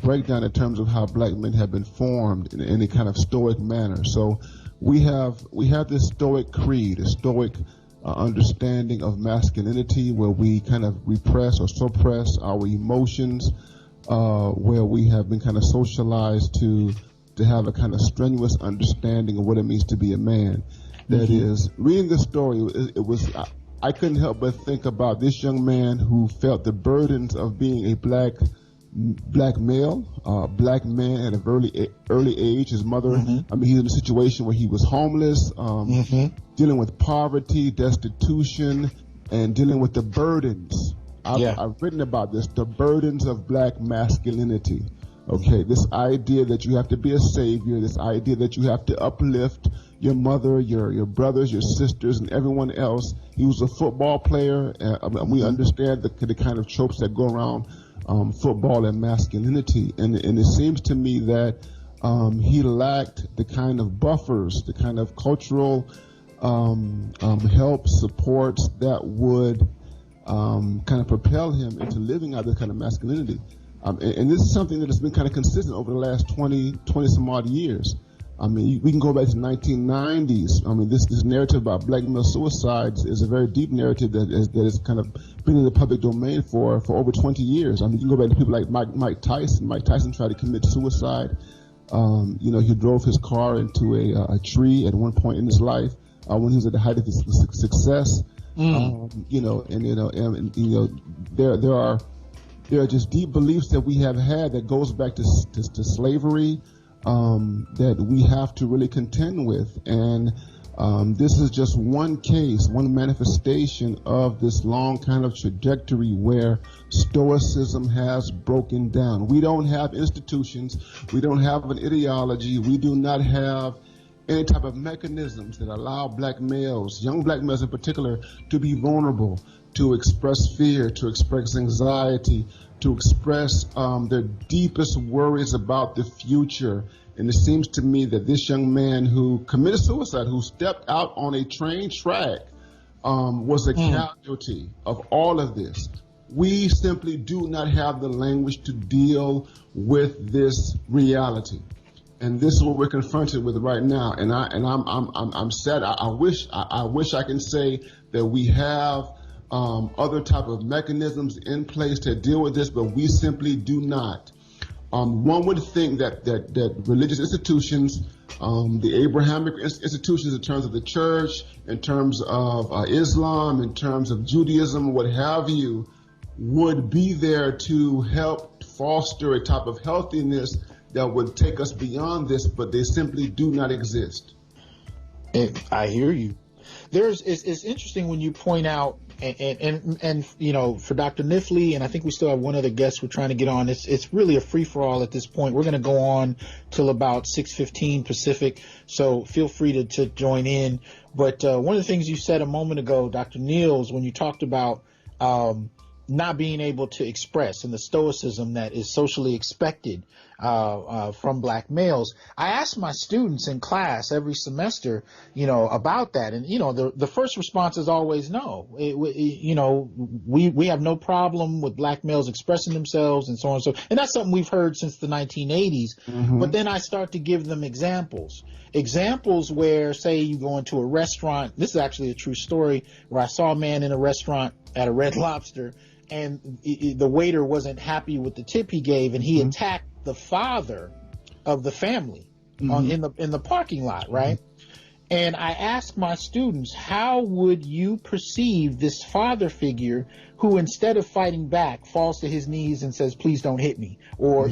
breakdown in terms of how black men have been formed in any kind of stoic manner. So we have this Stoic creed, a Stoic understanding of masculinity, where we kind of repress or suppress our emotions, where we have been kind of socialized to have a kind of strenuous understanding of what it means to be a man. That is, reading this story, it was I couldn't help but think about this young man who felt the burdens of being a black male, black man at a early age. His mother, I mean, he's in a situation where he was homeless, dealing with poverty, destitution, and dealing with the burdens. I've written about this, the burdens of black masculinity. Okay, this idea that you have to be a savior, this idea that you have to uplift your mother, your brothers, your sisters, and everyone else. He was a football player. We understand the kind of tropes that go around football and masculinity, and it seems to me that he lacked the kind of buffers, the kind of cultural help, supports that would kind of propel him into living out this kind of masculinity. And this is something that has been kind of consistent over the last 20 some odd years. I mean, we can go back to the 1990s. I mean, this narrative about black male suicides is a very deep narrative that has kind of been in the public domain for over 20 years. I mean, you can go back to people like Mike Tyson. Mike Tyson tried to commit suicide. He drove his car into a tree at one point in his life when he was at the height of his success. There are just deep beliefs that we have had that goes back to slavery, that we have to really contend with. And this is just one case, one manifestation of this long kind of trajectory where Stoicism has broken down. We don't have institutions. We don't have an ideology. We do not have any type of mechanisms that allow black males, young black males in particular, to be vulnerable, to express fear, to express anxiety, to express their deepest worries about the future. And it seems to me that this young man who committed suicide, who stepped out on a train track, was a casualty of all of this. We simply do not have the language to deal with this reality. And this is what we're confronted with right now. And I'm sad. I wish I can say that we have other type of mechanisms in place to deal with this, but we simply do not. One would think that religious institutions, the Abrahamic institutions in terms of the church, in terms of Islam, in terms of Judaism, what have you, would be there to help foster a type of healthiness that would take us beyond this, but they simply do not exist. I hear you. It's interesting when you point out, and for Dr. Nifley, and I think we still have one other guest we're trying to get on. It's really a free for all at this point. We're going to go on till about 6:15 Pacific, so feel free to join in. But one of the things you said a moment ago, Dr. Niels, when you talked about not being able to express and the stoicism that is socially expected from black males. I ask my students in class every semester, about that. And, the first response is always no. We have no problem with black males expressing themselves and so on and so. And that's something we've heard since the 1980s. But then I start to give them examples where, say, you go into a restaurant. This is actually a true story where I saw a man in a restaurant at a Red Lobster, and the waiter wasn't happy with the tip he gave, and he attacked the father of the family in the parking lot, right? And I asked my students, how would you perceive this father figure who, instead of fighting back, falls to his knees and says, "Please don't hit me," or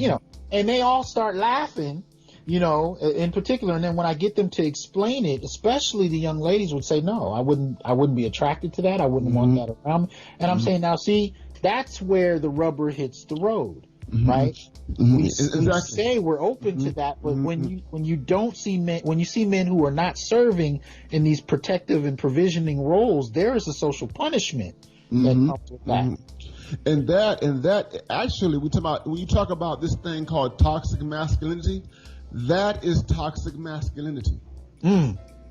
and they all start laughing, in particular. And then when I get them to explain it, especially the young ladies would say, "No, I wouldn't be attracted to that. I wouldn't want that around me." And I'm saying, now see, that's where the rubber hits the road, right? We say we're open to that, but when you don't see men, when you see men who are not serving in these protective and provisioning roles, there is a social punishment that comes with that. And that actually, when you talk about this thing called toxic masculinity, that is toxic masculinity.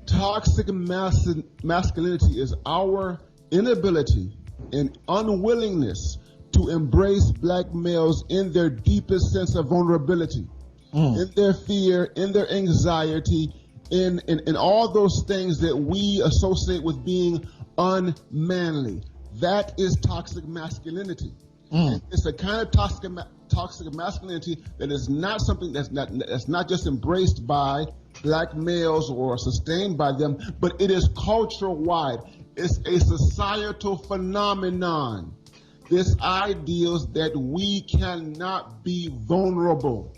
Toxic masculinity is our inability and unwillingness to embrace black males in their deepest sense of vulnerability, in their fear, in their anxiety, in all those things that we associate with being unmanly. That is toxic masculinity. It's a kind of toxic masculinity that is not something that's not just embraced by black males or sustained by them, but it is cultural wide. It's a societal phenomenon. This ideals that we cannot be vulnerable.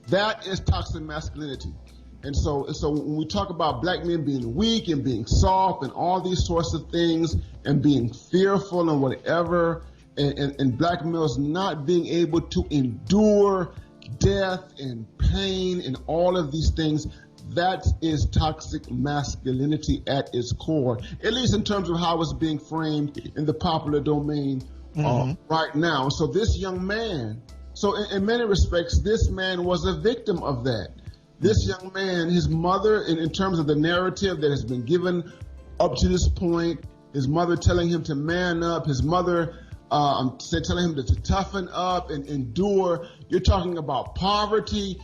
That is toxic masculinity. And so when we talk about black men being weak and being soft and all these sorts of things and being fearful and whatever, and black males not being able to endure death and pain and all of these things, that is toxic masculinity at its core, at least in terms of how it's being framed in the popular domain right now. So this young man, so in many respects, this man was a victim of that. This young man, his mother, in terms of the narrative that has been given up to this point, his mother telling him to man up, his mother telling him to toughen up and endure. You're talking about poverty.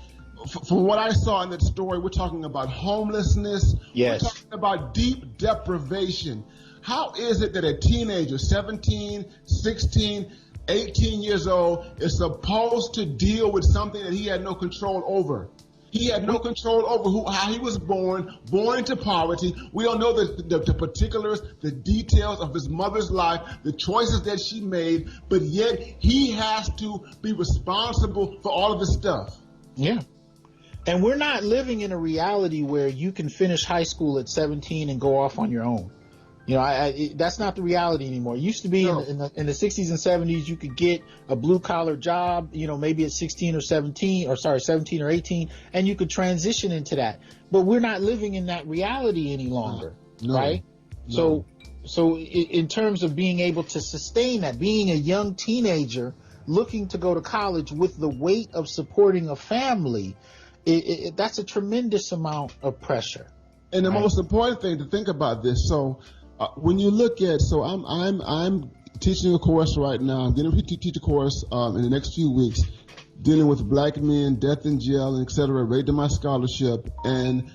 From what I saw in that story, we're talking about homelessness. Yes. We're talking about deep deprivation. How is it that a teenager, 17, 16, 18 years old, is supposed to deal with something that he had no control over? He had no control over how he was born into poverty. We don't know the particulars, the details of his mother's life, the choices that she made, but yet he has to be responsible for all of this stuff. Yeah. And we're not living in a reality where you can finish high school at 17 and go off on your own. You know, that's not the reality anymore. It used to be in the 60s and 70s, you could get a blue collar job, you know, maybe at 17 or 18, and you could transition into that. But we're not living in that reality any longer, right? No. So in terms of being able to sustain that, being a young teenager looking to go to college with the weight of supporting a family, that's a tremendous amount of pressure. And the most important thing to think about this, when you look at, I'm teaching a course right now. I'm getting ready to teach a course in the next few weeks dealing with black men, death in jail, et cetera, rated my scholarship. And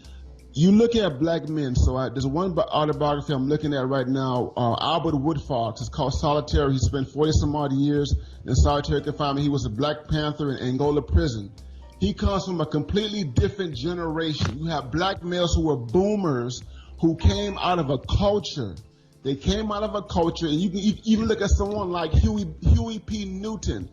you look at black men. There's one autobiography I'm looking at right now, Albert Woodfox. It's called Solitary. He spent 40 some odd years in solitary confinement. He was a Black Panther in Angola prison. He comes from a completely different generation. You have black males who were boomers who came out of a culture. They came out of a culture, and you can even look at someone like Huey P. Newton.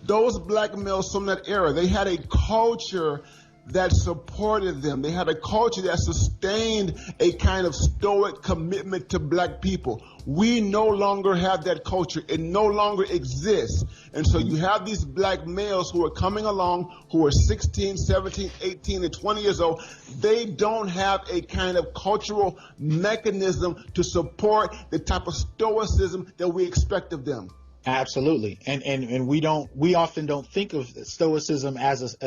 Those black males from that era, they had a culture that supported them. They had a culture that sustained a kind of stoic commitment to black people. We no longer have that culture. It no longer exists. And so you have these black males who are coming along, who are 16, 17, 18, and 20 years old. They don't have a kind of cultural mechanism to support the type of stoicism that we expect of them. Absolutely. And we often don't think of stoicism as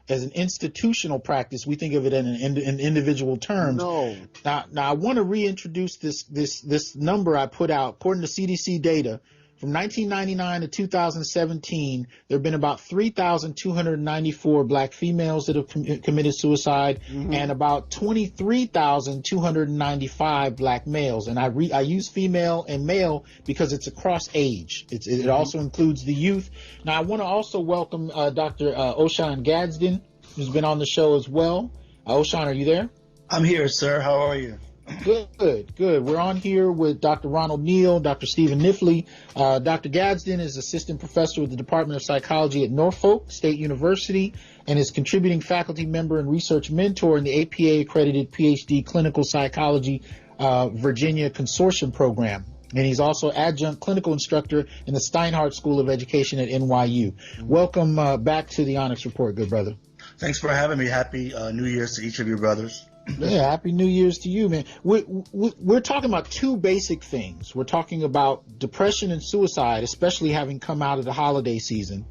an institutional practice. We think of it in individual terms. No. Now I want to reintroduce this number I put out. According to CDC data, from 1999 to 2017, there have been about 3,294 black females that have committed suicide, and about 23,295 black males. And I use female and male because it's across age. It also includes the youth. Now, I want to also welcome Dr. Oshan Gadsden, who's been on the show as well. Oshan, are you there? I'm here, sir. How are you? Good. We're on here with Dr. Ronald Neal, Dr. Stephen Nifley. Dr. Gadsden is assistant professor with the Department of Psychology at Norfolk State University and is contributing faculty member and research mentor in the APA-accredited PhD Clinical Psychology Virginia Consortium program. And he's also adjunct clinical instructor in the Steinhardt School of Education at NYU. Welcome back to the Onyx Report, good brother. Thanks for having me. Happy New Year's to each of your brothers. Yeah, happy New Year's to you, man. We're talking about two basic things. We're talking about depression and suicide, especially having come out of the holiday season.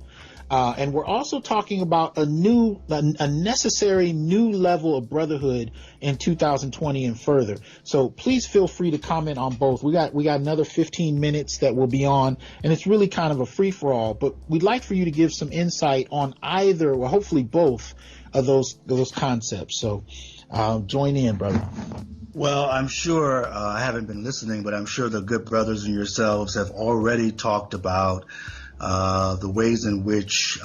And we're also talking about a necessary new level of brotherhood in 2020 and further. So please feel free to comment on both. We got another 15 minutes that will be on, and it's really kind of a free for all. But we'd like for you to give some insight on either, or hopefully both, of those concepts. So Join in, brother. Well, I'm sure I haven't been listening, but I'm sure the good brothers and yourselves have already talked about the ways in which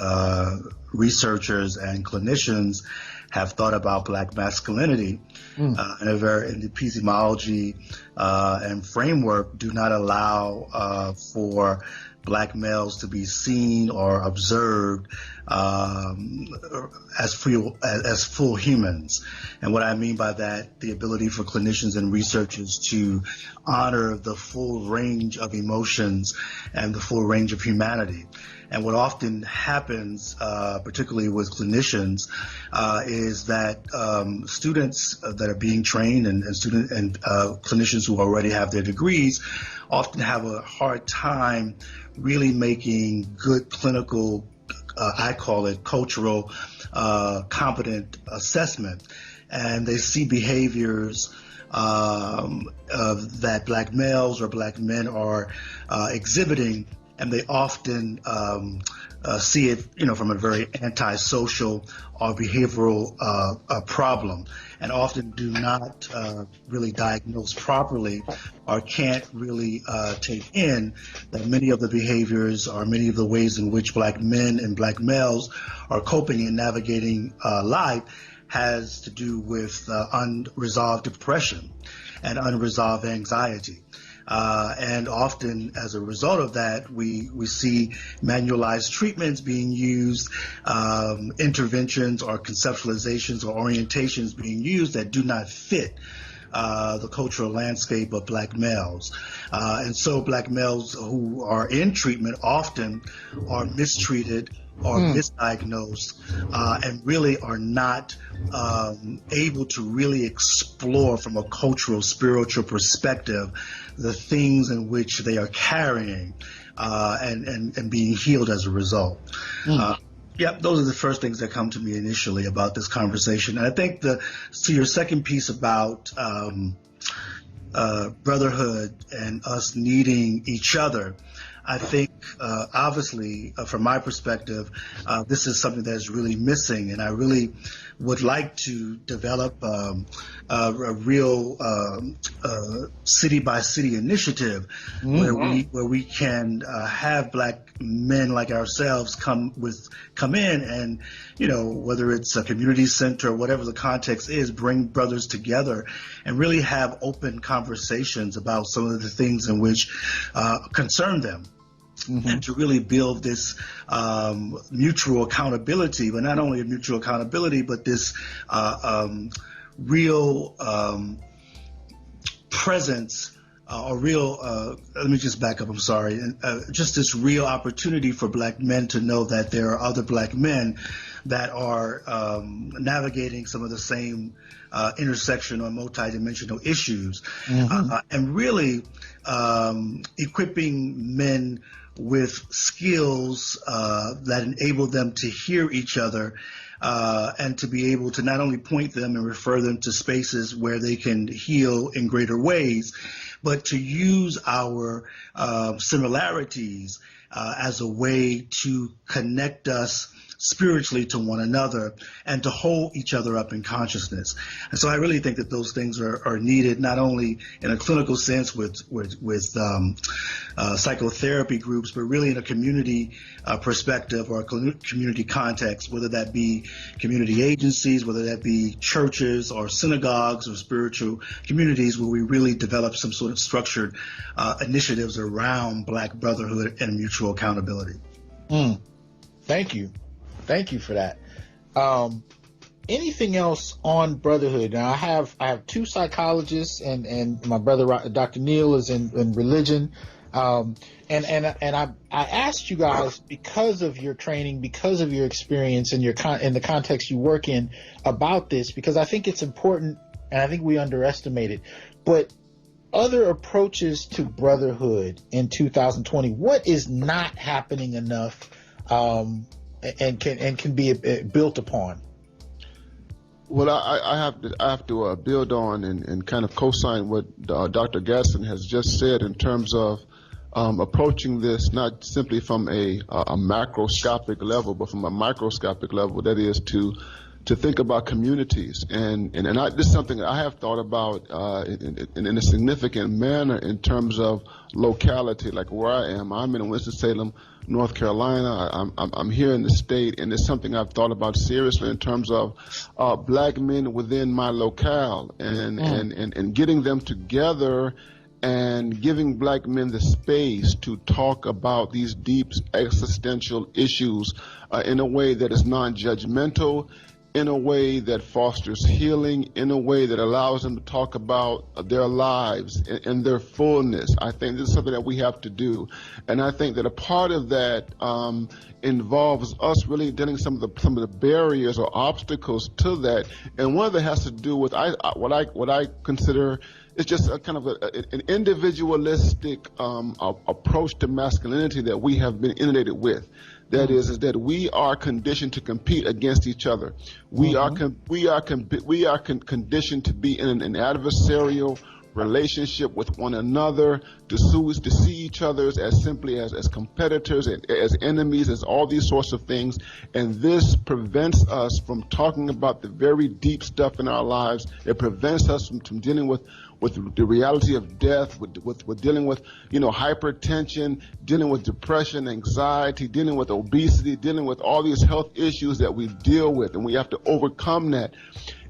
researchers and clinicians have thought about black masculinity in the epistemology and framework do not allow for black males to be seen or observed as full humans. And what I mean by that, the ability for clinicians and researchers to honor the full range of emotions and the full range of humanity. And what often happens, particularly with clinicians, is that students that are being trained and clinicians who already have their degrees often have a hard time really making good clinical, I call it cultural, competent assessment. And they see behaviors that black males or black men are exhibiting, and they often see it, from a very antisocial or behavioral problem, and often do not really diagnose properly or can't really take in that many of the behaviors or many of the ways in which black men and black males are coping and navigating life has to do with unresolved depression and unresolved anxiety. And often as a result of that, we see manualized treatments being used, interventions or conceptualizations or orientations being used that do not fit the cultural landscape of black males. And so black males who are in treatment often are mistreated or misdiagnosed, and really are not able to really explore from a cultural, spiritual perspective the things in which they are carrying and being healed as a result. Those are the first things that come to me initially about this conversation. And I think to your second piece about brotherhood and us needing each other, I think, obviously, from my perspective, this is something that is really missing, and I really would like to develop a real city-by-city initiative where we can have black men like ourselves come in and, whether it's a community center or whatever the context is, bring brothers together and really have open conversations about some of the things in which concern them. And to really build this mutual accountability, but not only a mutual accountability, but this real presence, let me just back up, I'm sorry, just this real opportunity for black men to know that there are other black men that are navigating some of the same intersection or multidimensional issues, and really equipping men with skills that enable them to hear each other and to be able to not only point them and refer them to spaces where they can heal in greater ways, but to use our similarities as a way to connect us spiritually to one another and to hold each other up in consciousness. And so I really think that those things are needed, not only in a clinical sense with psychotherapy groups, but really in a community perspective or a community context, whether that be community agencies, whether that be churches or synagogues or spiritual communities, where we really develop some sort of structured initiatives around black brotherhood and mutual accountability. Thank you. Thank you for that. Anything else on brotherhood? Now, I have two psychologists, and my brother Dr. Neal is in religion, and I asked you guys, because of your training, because of your experience and in the context you work in, about this, because I think it's important, and I think we underestimate it. But other approaches to brotherhood in 2020, what is not happening enough? And can be built upon? Well, I have to build on and kind of co-sign what Dr. Gadsden has just said in terms of approaching this not simply from a macroscopic level, but from a microscopic level. That is to to think about communities. This is something that I have thought about in a significant manner in terms of locality, like where I am. I'm in Winston-Salem, North Carolina. I'm here in the state, and it's something I've thought about seriously in terms of black men within my locale and getting them together and giving black men the space to talk about these deep existential issues in a way that is non-judgmental, in a way that fosters healing, in a way that allows them to talk about their lives in their fullness. I think this is something that we have to do. And I think that a part of that involves us really dealing with some of the barriers or obstacles to that. And one of that has to do with what I consider is just a kind of an individualistic approach to masculinity that we have been inundated with. That is that we are conditioned to compete against each other. We are conditioned to be in an adversarial relationship with one another, to see each other as simply as competitors, as enemies, as all these sorts of things. And this prevents us from talking about the very deep stuff in our lives. It prevents us from dealing with the reality of death, with dealing with, hypertension, dealing with depression, anxiety, dealing with obesity, dealing with all these health issues that we deal with, and we have to overcome that.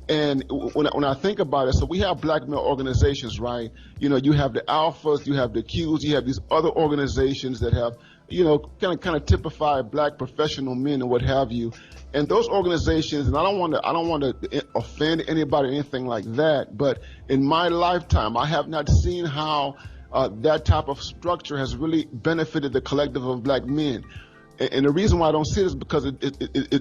And when I think about it, so we have black male organizations, right? You have the alphas, you have the Qs, you have these other organizations that have, kind of typify black professional men and what have you. And those organizations, and I don't want to offend anybody or anything like that, but in my lifetime, I have not seen how that type of structure has really benefited the collective of black men. And the reason why I don't see it is because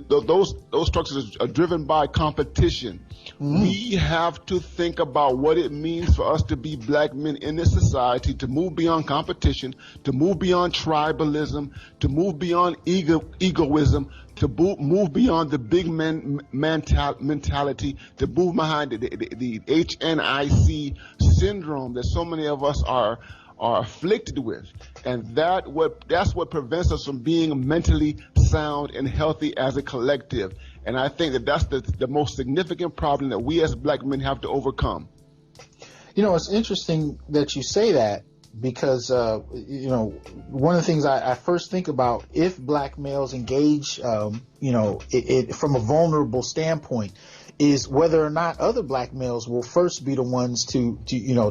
those structures are driven by competition. We have to think about what it means for us to be black men in this society, to move beyond competition, to move beyond tribalism, to move beyond egoism, to move beyond the big man mentality, to move behind the HNIC syndrome that so many of us are afflicted with. And that's what prevents us from being mentally sound and healthy as a collective. And I think that's the most significant problem that we as black men have to overcome. It's interesting that you say that, because one of the things I first think about, if black males engage from a vulnerable standpoint, is whether or not other black males will first be the ones to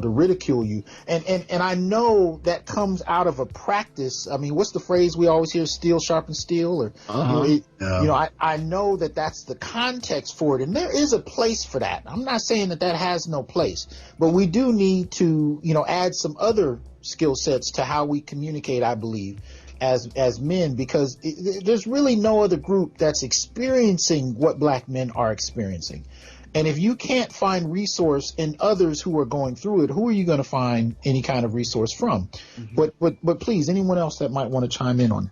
ridicule you. And I know that comes out of a practice. I mean, what's the phrase we always hear, steel sharpens steel? Or, I know that that's the context for it. And there is a place for that. I'm not saying that has no place, but we do need to, add some other skill sets to how we communicate, I believe, as men, because there's really no other group that's experiencing what black men are experiencing. And if you can't find resource in others who are going through it, who are you going to find any kind of resource from? But please, anyone else that might want to chime in on it?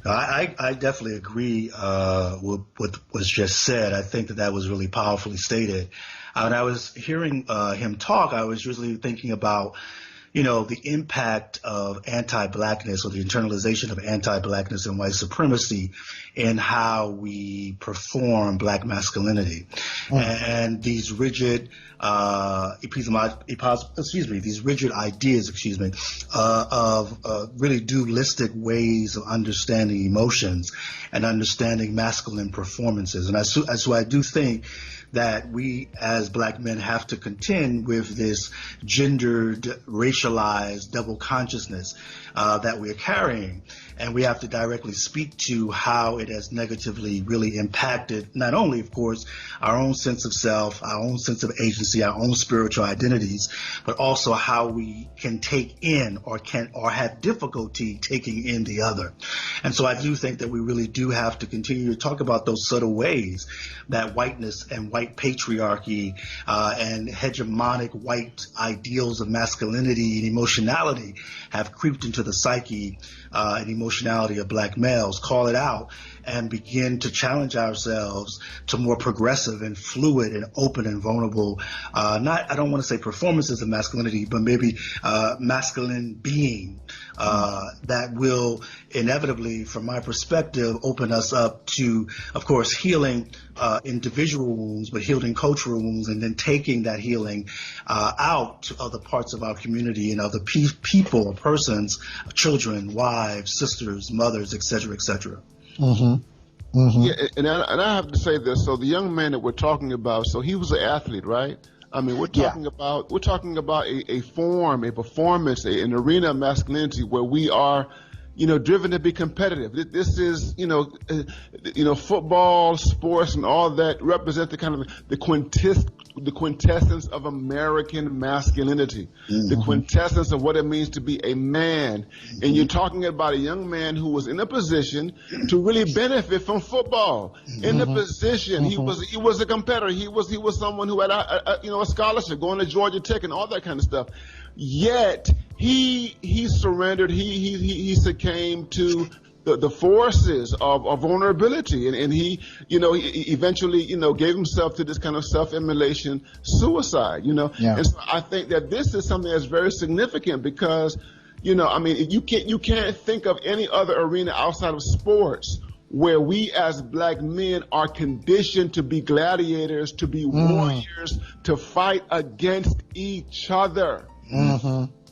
I definitely agree with what was just said. I think that was really powerfully stated. When I was hearing him talk, I was really thinking about the impact of anti-blackness, or the internalization of anti-blackness and white supremacy in how we perform black masculinity. And these rigid these rigid ideas, of really dualistic ways of understanding emotions and understanding masculine performances. And so I do think that we as black men have to contend with this gendered, racialized double consciousness that we're carrying. And we have to directly speak to how it has negatively really impacted not only, of course, our own sense of self, our own sense of agency, our own spiritual identities, but also how we can take in or have difficulty taking in the other. And so I do think that we really do have to continue to talk about those subtle ways that whiteness and white patriarchy and hegemonic white ideals of masculinity and emotionality have creeped into the psyche and emotionality of black males. Call it out and begin to challenge ourselves to more progressive and fluid and open and vulnerable, I don't want to say performances of masculinity, but maybe masculine being that will inevitably, from my perspective, open us up to, of course, healing, individual wounds, but healing cultural wounds, and then taking that healing out to other parts of our community and other people or persons, children, wives, sisters, mothers, etc., etc. Yeah, and I have to say this. So the young man that we're talking about, so he was an athlete, right? I mean, we're talking about a form, a performance, an arena of masculinity where we are, driven to be competitive. This is, football, sports, and all that represent the kind of the quintessence of American masculinity, the quintessence of what it means to be a man. And you're talking about a young man who was in a position to really benefit from football. In a position, he was a competitor. He was someone who had a scholarship, going to Georgia Tech and all that kind of stuff. Yet he surrendered. He succumbed to the forces of vulnerability, and he eventually gave himself to this kind of self-immolation suicide. And so I think that this is something that's very significant because you can't think of any other arena outside of sports where we as black men are conditioned to be gladiators, to be warriors, to fight against each other.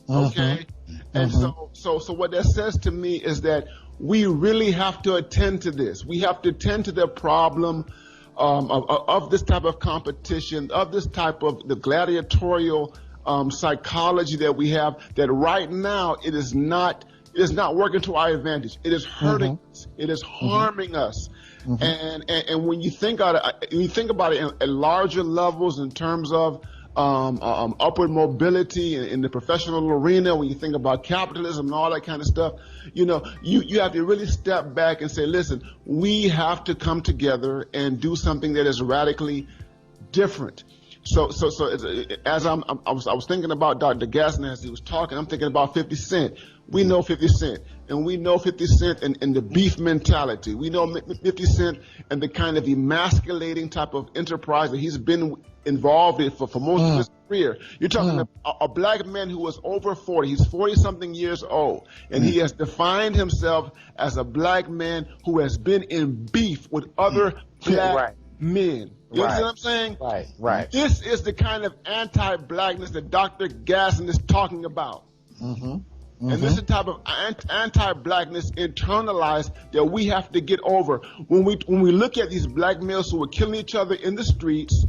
Okay? And so what that says to me is that we really have to attend to this. We have to attend to the problem of this type of competition, of this type of the gladiatorial psychology that we have, that right now it is not working to our advantage. It is hurting us. It is harming us. And when you think about it at larger levels in terms of upward mobility in the professional arena, when you think about capitalism and all that kind of stuff, you have to really step back and say, listen, we have to come together and do something that is radically different. So as I was thinking about Dr. Gassner as he was talking, I'm thinking about 50 Cent. We know 50 Cent, and we know 50 Cent and the beef mentality. We know 50 Cent and the kind of emasculating type of enterprise that he's been involved in for most of his career. You're talking about a black man who was over 40. He's 40-something years old, and he has defined himself as a black man who has been in beef with other black men. You understand what I'm saying? Right. This is the kind of anti-blackness that Dr. Gasson is talking about. And this is the type of anti-blackness internalized that we have to get over. When we look at these black males who are killing each other in the streets,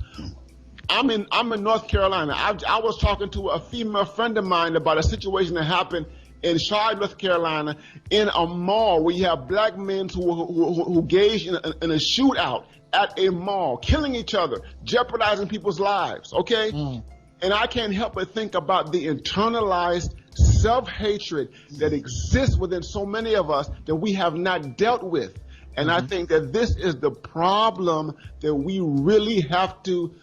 I'm in North Carolina. I was talking to a female friend of mine about a situation that happened in Charlotte, North Carolina, in a mall where you have black men who engage in a shootout at a mall, killing each other, jeopardizing people's lives, okay? And I can't help but think about the internalized self-hatred that exists within so many of us that we have not dealt with. And I think that this is the problem that we really have to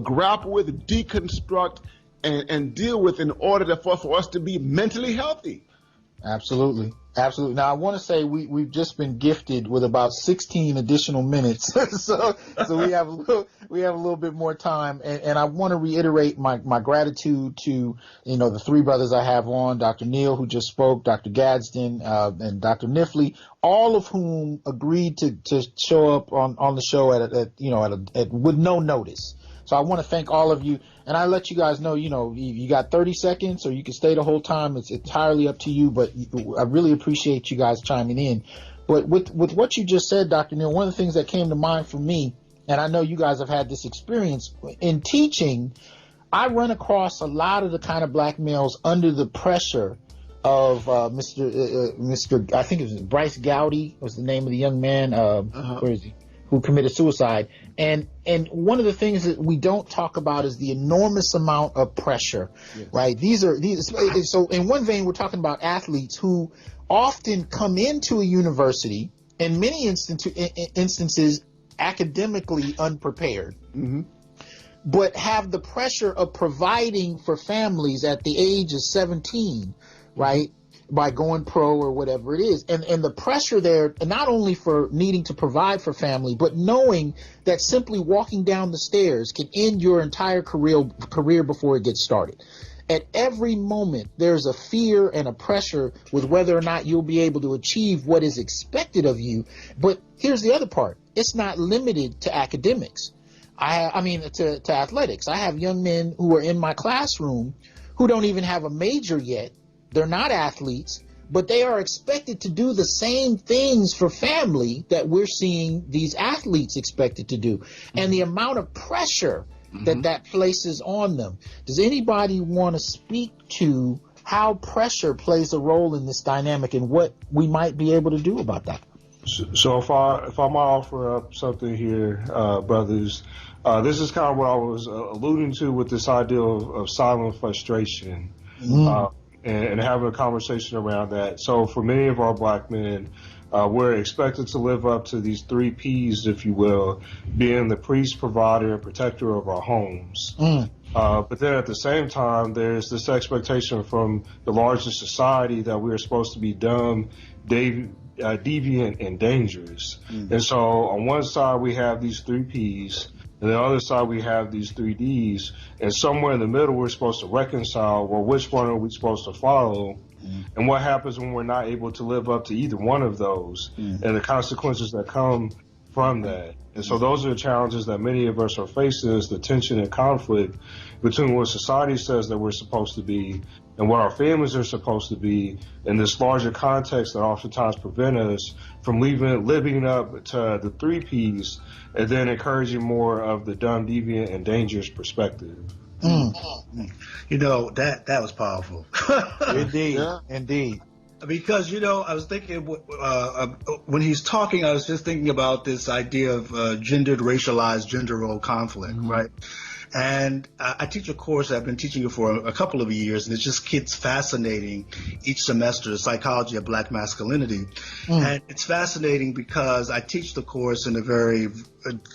grapple with, deconstruct, and deal with in order for us to be mentally healthy. Absolutely. Now, I want to say we've just been gifted with about 16 additional minutes, so we have a little bit more time, and I want to reiterate my gratitude to the three brothers I have on, Dr. Neal, who just spoke, Dr. Gadsden, and Dr. Nifley, all of whom agreed to show up on the show at with no notice. So I want to thank all of you, and I let you guys know, you got 30 seconds, or you can stay the whole time. It's entirely up to you, but I really appreciate you guys chiming in. But with what you just said, Dr. Neal, one of the things that came to mind for me, and I know you guys have had this experience in teaching, I run across a lot of the kind of black males under the pressure of Mr. I think it was Bryce Gowdy was the name of the young man. Where is he? Who committed suicide. And one of the things that we don't talk about is the enormous amount of pressure, right? So in one vein, we're talking about athletes who often come into a university, in many instances academically unprepared, but have the pressure of providing for families at the age of 17, right? By going pro or whatever it is. And the pressure there, not only for needing to provide for family, but knowing that simply walking down the stairs can end your entire career before it gets started. At every moment, there's a fear and a pressure with whether or not you'll be able to achieve what is expected of you. But here's the other part. It's not limited to academics. I mean, to athletics. I have young men who are in my classroom who don't even have a major yet. They're not athletes, but they are expected to do the same things for family that we're seeing these athletes expected to do. And the amount of pressure that places on them. Does anybody want to speak to how pressure plays a role in this dynamic and what we might be able to do about that? So if I might offer up something here, brothers, this is kind of what I was alluding to with this idea of silent frustration, and having a conversation around that. So for many of our black men, we're expected to live up to these 3 Ps, if you will, being the priest, provider, and protector of our homes. But then at the same time, there's this expectation from the larger society that we're supposed to be dumb, deviant, and dangerous. And so on one side, we have these 3 Ps, and on the other side, we have these 3 Ds, and somewhere in the middle, we're supposed to reconcile, well, which one are we supposed to follow? And what happens when we're not able to live up to either one of those, and the consequences that come from that. And so those are the challenges that many of us are facing, is the tension and conflict between what society says that we're supposed to be and what our families are supposed to be, in this larger context that oftentimes prevent us from living up to the 3 Ps, and then encouraging more of the dumb, deviant, and dangerous perspective. You know, that was powerful. Indeed, indeed. Because, you know, I was thinking when he's talking, I was just thinking about this idea of gendered, racialized, gender role conflict, right? And I teach a course, I've been teaching it for a couple of years, and it's fascinating each semester, the psychology of black masculinity. And it's fascinating because I teach the course in a very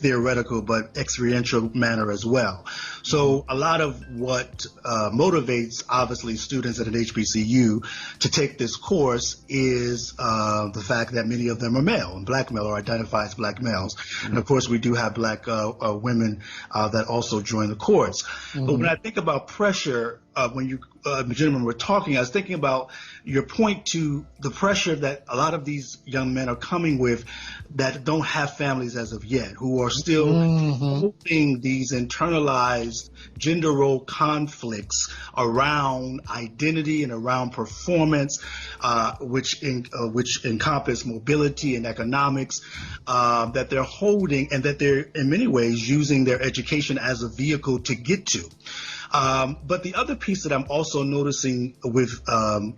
theoretical but experiential manner as well. So a lot of what motivates, obviously, students at an HBCU to take this course is the fact that many of them are male, and black male, or identify as black males. And of course, we do have black women that also join the course. But when I think about pressure, when you gentlemen were talking, I was thinking about your point to the pressure that a lot of these young men are coming with that don't have families as of yet, who are still holding these internalized gender role conflicts around identity and around performance, which encompass mobility and economics, that they're holding, and that they're in many ways using their education as a vehicle to get to. But the other piece that I'm also noticing with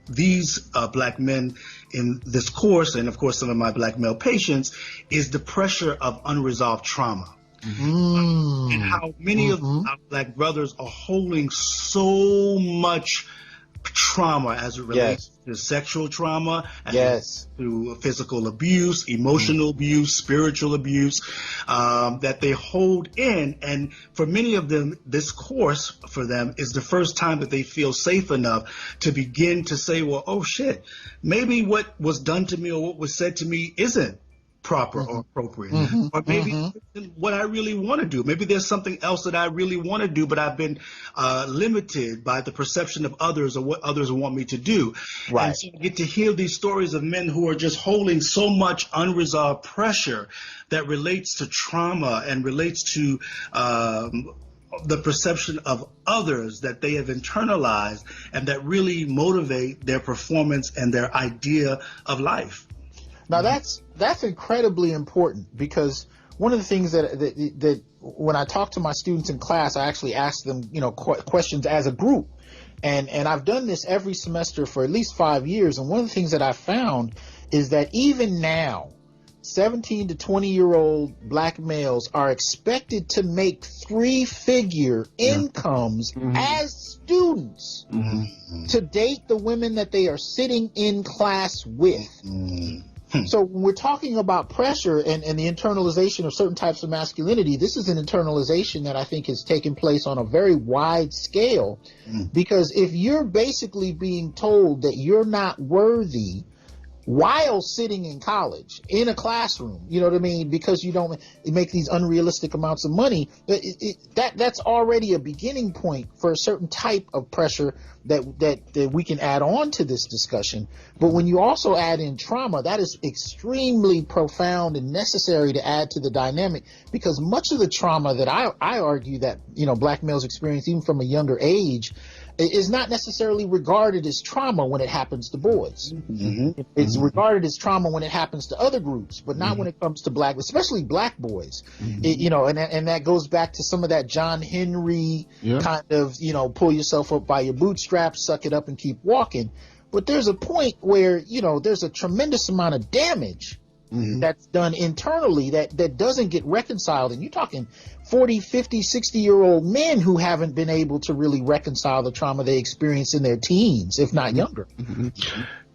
these black men in this course, and of course some of my black male patients, is the pressure of unresolved trauma. And how many of our black brothers are holding so much trauma as it relates to sexual trauma, and to physical abuse, emotional abuse, spiritual abuse, that they hold in. And for many of them, this course for them is the first time that they feel safe enough to begin to say, well, oh shit, maybe what was done to me or what was said to me isn't proper or appropriate, or maybe what I really want to do. Maybe there's something else that I really want to do, but I've been limited by the perception of others or what others want me to do. And so I get to hear these stories of men who are just holding so much unresolved pressure that relates to trauma and relates to the perception of others that they have internalized, and that really motivate their performance and their idea of life. Now that's incredibly important, because one of the things that when I talk to my students in class, I actually ask them, questions as a group, and I've done this every semester for at least 5 years. And one of the things that I found is that even now, 17 to 20-year-old black males are expected to make 3-figure incomes as students to date the women that they are sitting in class with. So when we're talking about pressure and the internalization of certain types of masculinity, this is an internalization that I think has taken place on a very wide scale. Because if you're basically being told that you're not worthy while sitting in college in a classroom, you know what I mean? Because you don't make these unrealistic amounts of money. That's already a beginning point for a certain type of pressure that we can add on to this discussion. But when you also add in trauma, that is extremely profound and necessary to add to the dynamic, because much of the trauma that I argue that, you know, black males experience even from a younger age is not necessarily regarded as trauma when it happens to boys. Mm-hmm. It's regarded as trauma when it happens to other groups, but not when it comes to black, especially black boys. You know, and that goes back to some of that John Henry kind of, you know, pull yourself up by your bootstraps, suck it up and keep walking. But there's a point where, you know, there's a tremendous amount of damage that's done internally that doesn't get reconciled. And you're talking 40, 50, 60-year-old men who haven't been able to really reconcile the trauma they experienced in their teens, if not younger.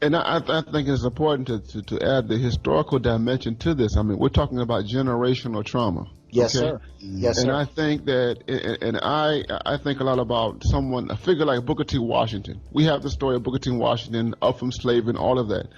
And I think it's important to add the historical dimension to this. I mean, we're talking about generational trauma. Yes, sir. Yes, and sir. I think that, and I think a lot about a figure like Booker T. Washington. We have the story of Booker T. Washington, up from slavery and all of that.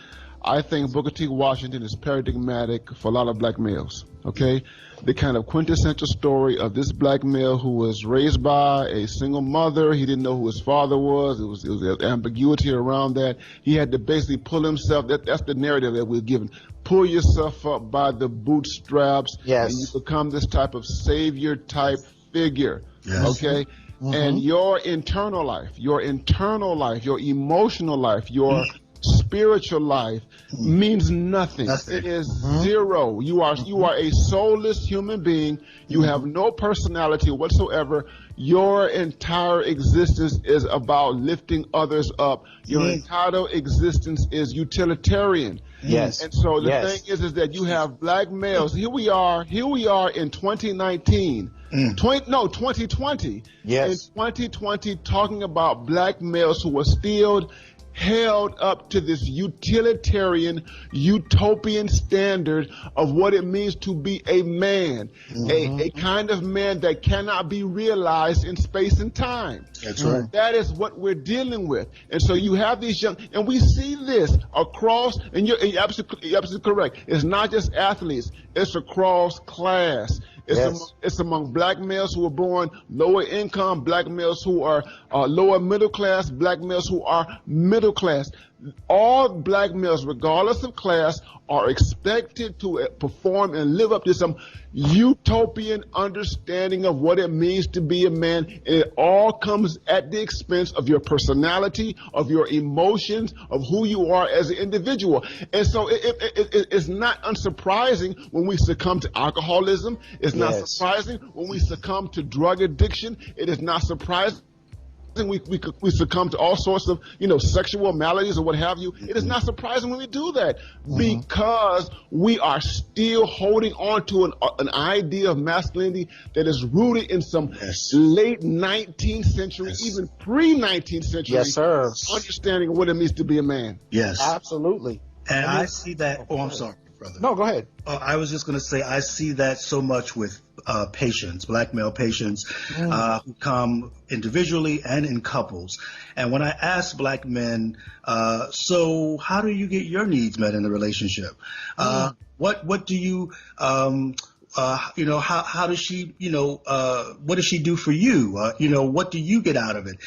I think Booker T. Washington is paradigmatic for a lot of black males, okay? The kind of quintessential story of this black male who was raised by a single mother. He didn't know who his father was. It was ambiguity around that. He had to basically pull himself. That's the narrative that we're given. Pull yourself up by the bootstraps. Yes. And you become this type of savior type figure, okay? And your internal life, your emotional life, your spiritual life means nothing. It is zero. You are a soulless human being. You have no personality whatsoever. Your entire existence is about lifting others up. Your entire existence is utilitarian. Yes. And so the thing is that you have black males. Here we are in 2019. 2020. Yes. In 2020, talking about black males who are still held up to this utilitarian, utopian standard of what it means to be a man, a kind of man that cannot be realized in space and time. That's right. That is what we're dealing with. And so you have these young, and we see this across, and you're absolutely correct. It's not just athletes, it's across class. It's among black males who are born lower income, black males who are lower middle class, black males who are middle class. All black males, regardless of class, are expected to perform and live up to some utopian understanding of what it means to be a man. And it all comes at the expense of your personality, of your emotions, of who you are as an individual. And so it's not unsurprising when we succumb to alcoholism. It's not surprising when we succumb to drug addiction. It is not surprising we succumb to all sorts of, sexual maladies or what have you. It is not surprising when we do that because we are still holding on to an idea of masculinity that is rooted in some late 19th century, even pre-19th century understanding of what it means to be a man. Yes. Absolutely. And I see that. Oh, I'm sorry, brother. No, go ahead. I was just going to say I see that so much with patients, black male patients who come individually and in couples. And when I ask black men, so how do you get your needs met in the relationship? What do you, how does she, what does she do for you? What do you get out of it?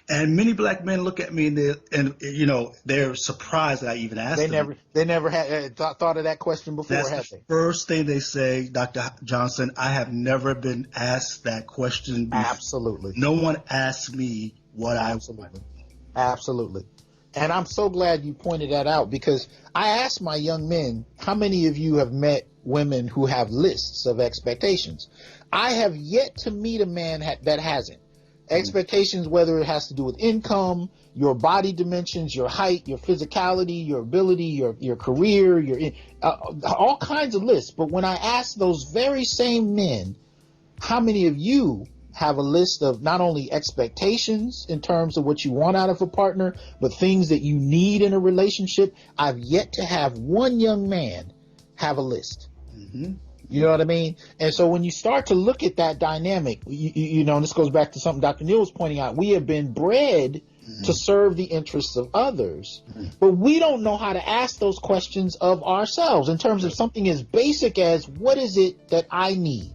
And many black men look at me and they're surprised that I even asked them. They never had thought of that question before, have they? The first thing they say, Dr. Johnson, I have never been asked that question before. Absolutely. No one asked me what I want. Absolutely. And I'm so glad you pointed that out, because I asked my young men, how many of you have met women who have lists of expectations? I have yet to meet a man that hasn't. Expectations, whether it has to do with income, your body dimensions, your height, your physicality, your ability, your career, all kinds of lists. But when I ask those very same men, how many of you have a list of not only expectations in terms of what you want out of a partner, but things that you need in a relationship, I've yet to have one young man have a list. You know what I mean? And so when you start to look at that dynamic, you know, and this goes back to something Dr. Neal was pointing out, we have been bred to serve the interests of others, but we don't know how to ask those questions of ourselves in terms of something as basic as, what is it that I need?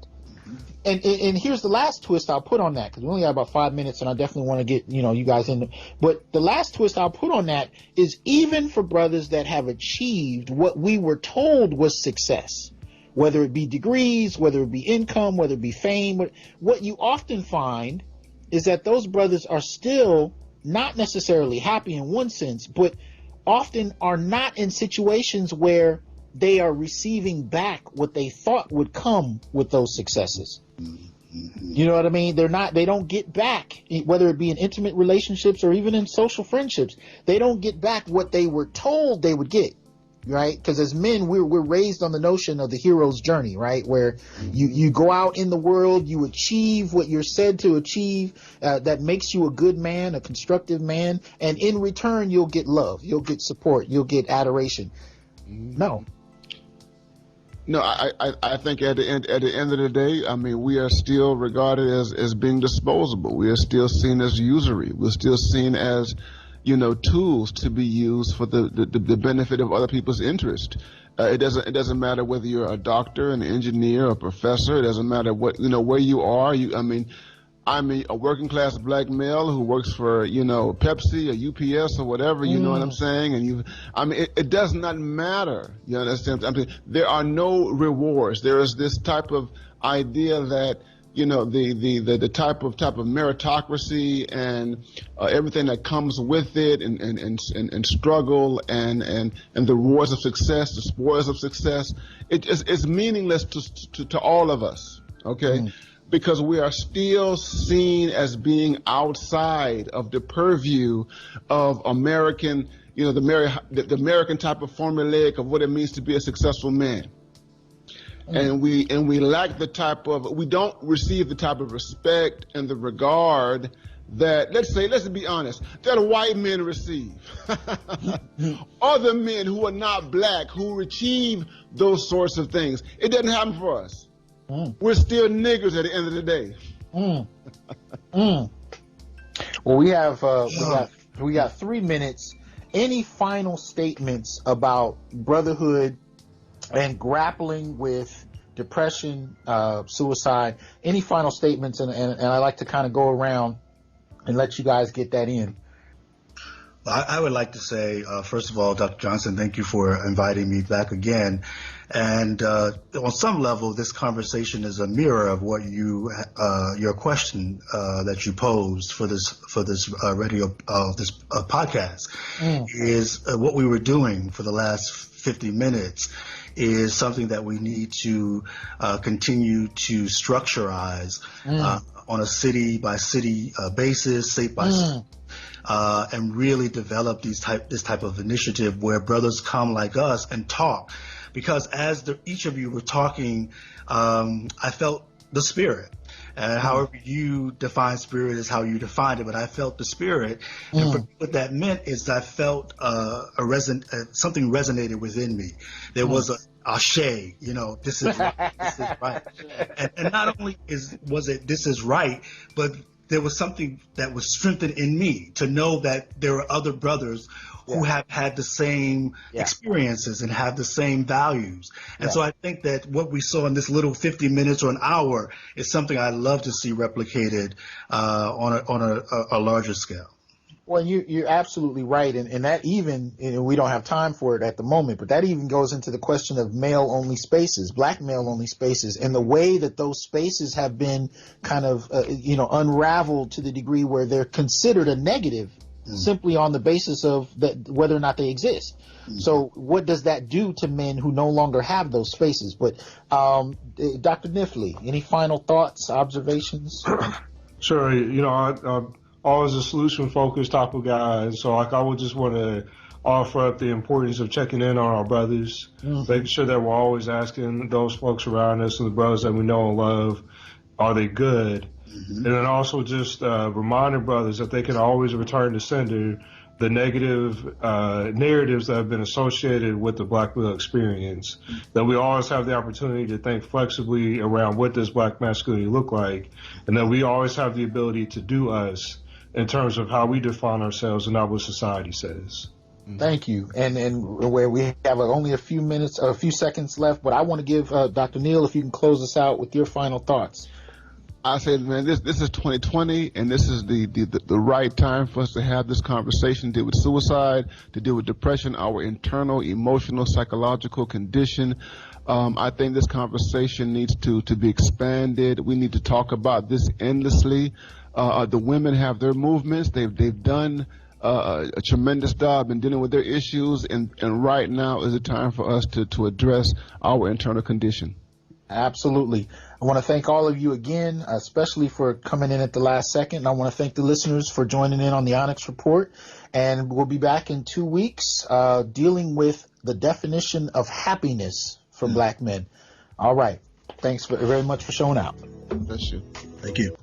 And here's the last twist I'll put on that, because we only got about 5 minutes, and I definitely want to get, you know, you guys in. But the last twist I'll put on that is, even for brothers that have achieved what we were told was success, whether it be degrees, whether it be income, whether it be fame, what you often find is that those brothers are still not necessarily happy in one sense, but often are not in situations where they are receiving back what they thought would come with those successes. You know what I mean? They don't get back, whether it be in intimate relationships or even in social friendships, they don't get back what they were told they would get, right? Because as men, we're raised on the notion of the hero's journey, right? Where you go out in the world, you achieve what you're said to achieve, that makes you a good man, a constructive man, and in return, you'll get love, you'll get support, you'll get adoration. No, I think at the end of the day, I mean, we are still regarded as being disposable. We are still seen as usury. We're still seen as, you know, tools to be used for the benefit of other people's interest. It doesn't matter whether you're a doctor, an engineer, a professor. It doesn't matter what, you know, where you are. I'm a working class black male who works for, you know, Pepsi or UPS or whatever, you know what I'm saying? And it does not matter. You understand? I mean, there are no rewards. There is this type of idea that, you know, the type of meritocracy and everything that comes with it, and struggle and the rewards of success, the spoils of success, it's meaningless to all of us. Okay. Because we are still seen as being outside of the purview of American, you know, the American type of formulaic of what it means to be a successful man. And we lack we don't receive the type of respect and the regard that, let's be honest, that white men receive. Other men who are not black, who achieve those sorts of things. It doesn't happen for us. We're still niggers at the end of the day. Well, we got 3 minutes. Any final statements about brotherhood and grappling with depression, suicide? Any final statements? And I like to kind of go around and let you guys get that in. I would like to say, first of all, Dr. Johnson, thank you for inviting me back again. And on some level, this conversation is a mirror of what your question that you posed for this podcast is what we were doing for the last 50 minutes is something that we need to continue to structureize on a city by city basis, state by state. And really develop this type of initiative where brothers come like us and talk, because as each of you were talking, I felt the spirit. And however you define spirit is how you defined it, but I felt the spirit. And for me, what that meant is I felt something resonated within me. There was a shade, you know, this is right, this is right. And not only was it this is right, but there was something that was strengthened in me to know that there are other brothers who have had the same experiences and have the same values. And so I think that what we saw in this little 50 minutes or an hour is something I'd love to see replicated on a larger scale. Well, you're absolutely right, and that even, we don't have time for it at the moment, but that even goes into the question of male-only spaces, black male-only spaces, and the way that those spaces have been kind of, unraveled to the degree where they're considered a negative simply on the basis of whether or not they exist. So what does that do to men who no longer have those spaces? But Dr. Nifley, any final thoughts, observations? Sure. I'm always a solution-focused type of guy, and so I would just want to offer up the importance of checking in on our brothers, making sure that we're always asking those folks around us and the brothers that we know and love, are they good? And then also just reminding brothers that they can always return to sender the negative narratives that have been associated with the black male experience, that we always have the opportunity to think flexibly around what does black masculinity look like, and that we always have the ability to do us in terms of how we define ourselves and not what society says. Thank you. And where we have only a few seconds left, but I want to give Dr. Neal, if you can close us out with your final thoughts. I say, man, this is 2020, and this is the right time for us to have this conversation, deal with suicide, to deal with depression, our internal, emotional, psychological condition. I think this conversation needs to be expanded. We need to talk about this endlessly. The women have their movements. They've done a tremendous job in dealing with their issues, and right now is the time for us to address our internal condition. Absolutely. I want to thank all of you again, especially for coming in at the last second. I want to thank the listeners for joining in on the Onyx Report. And we'll be back in 2 weeks dealing with the definition of happiness for black men. All right. Thanks very much for showing out. Bless you. Thank you.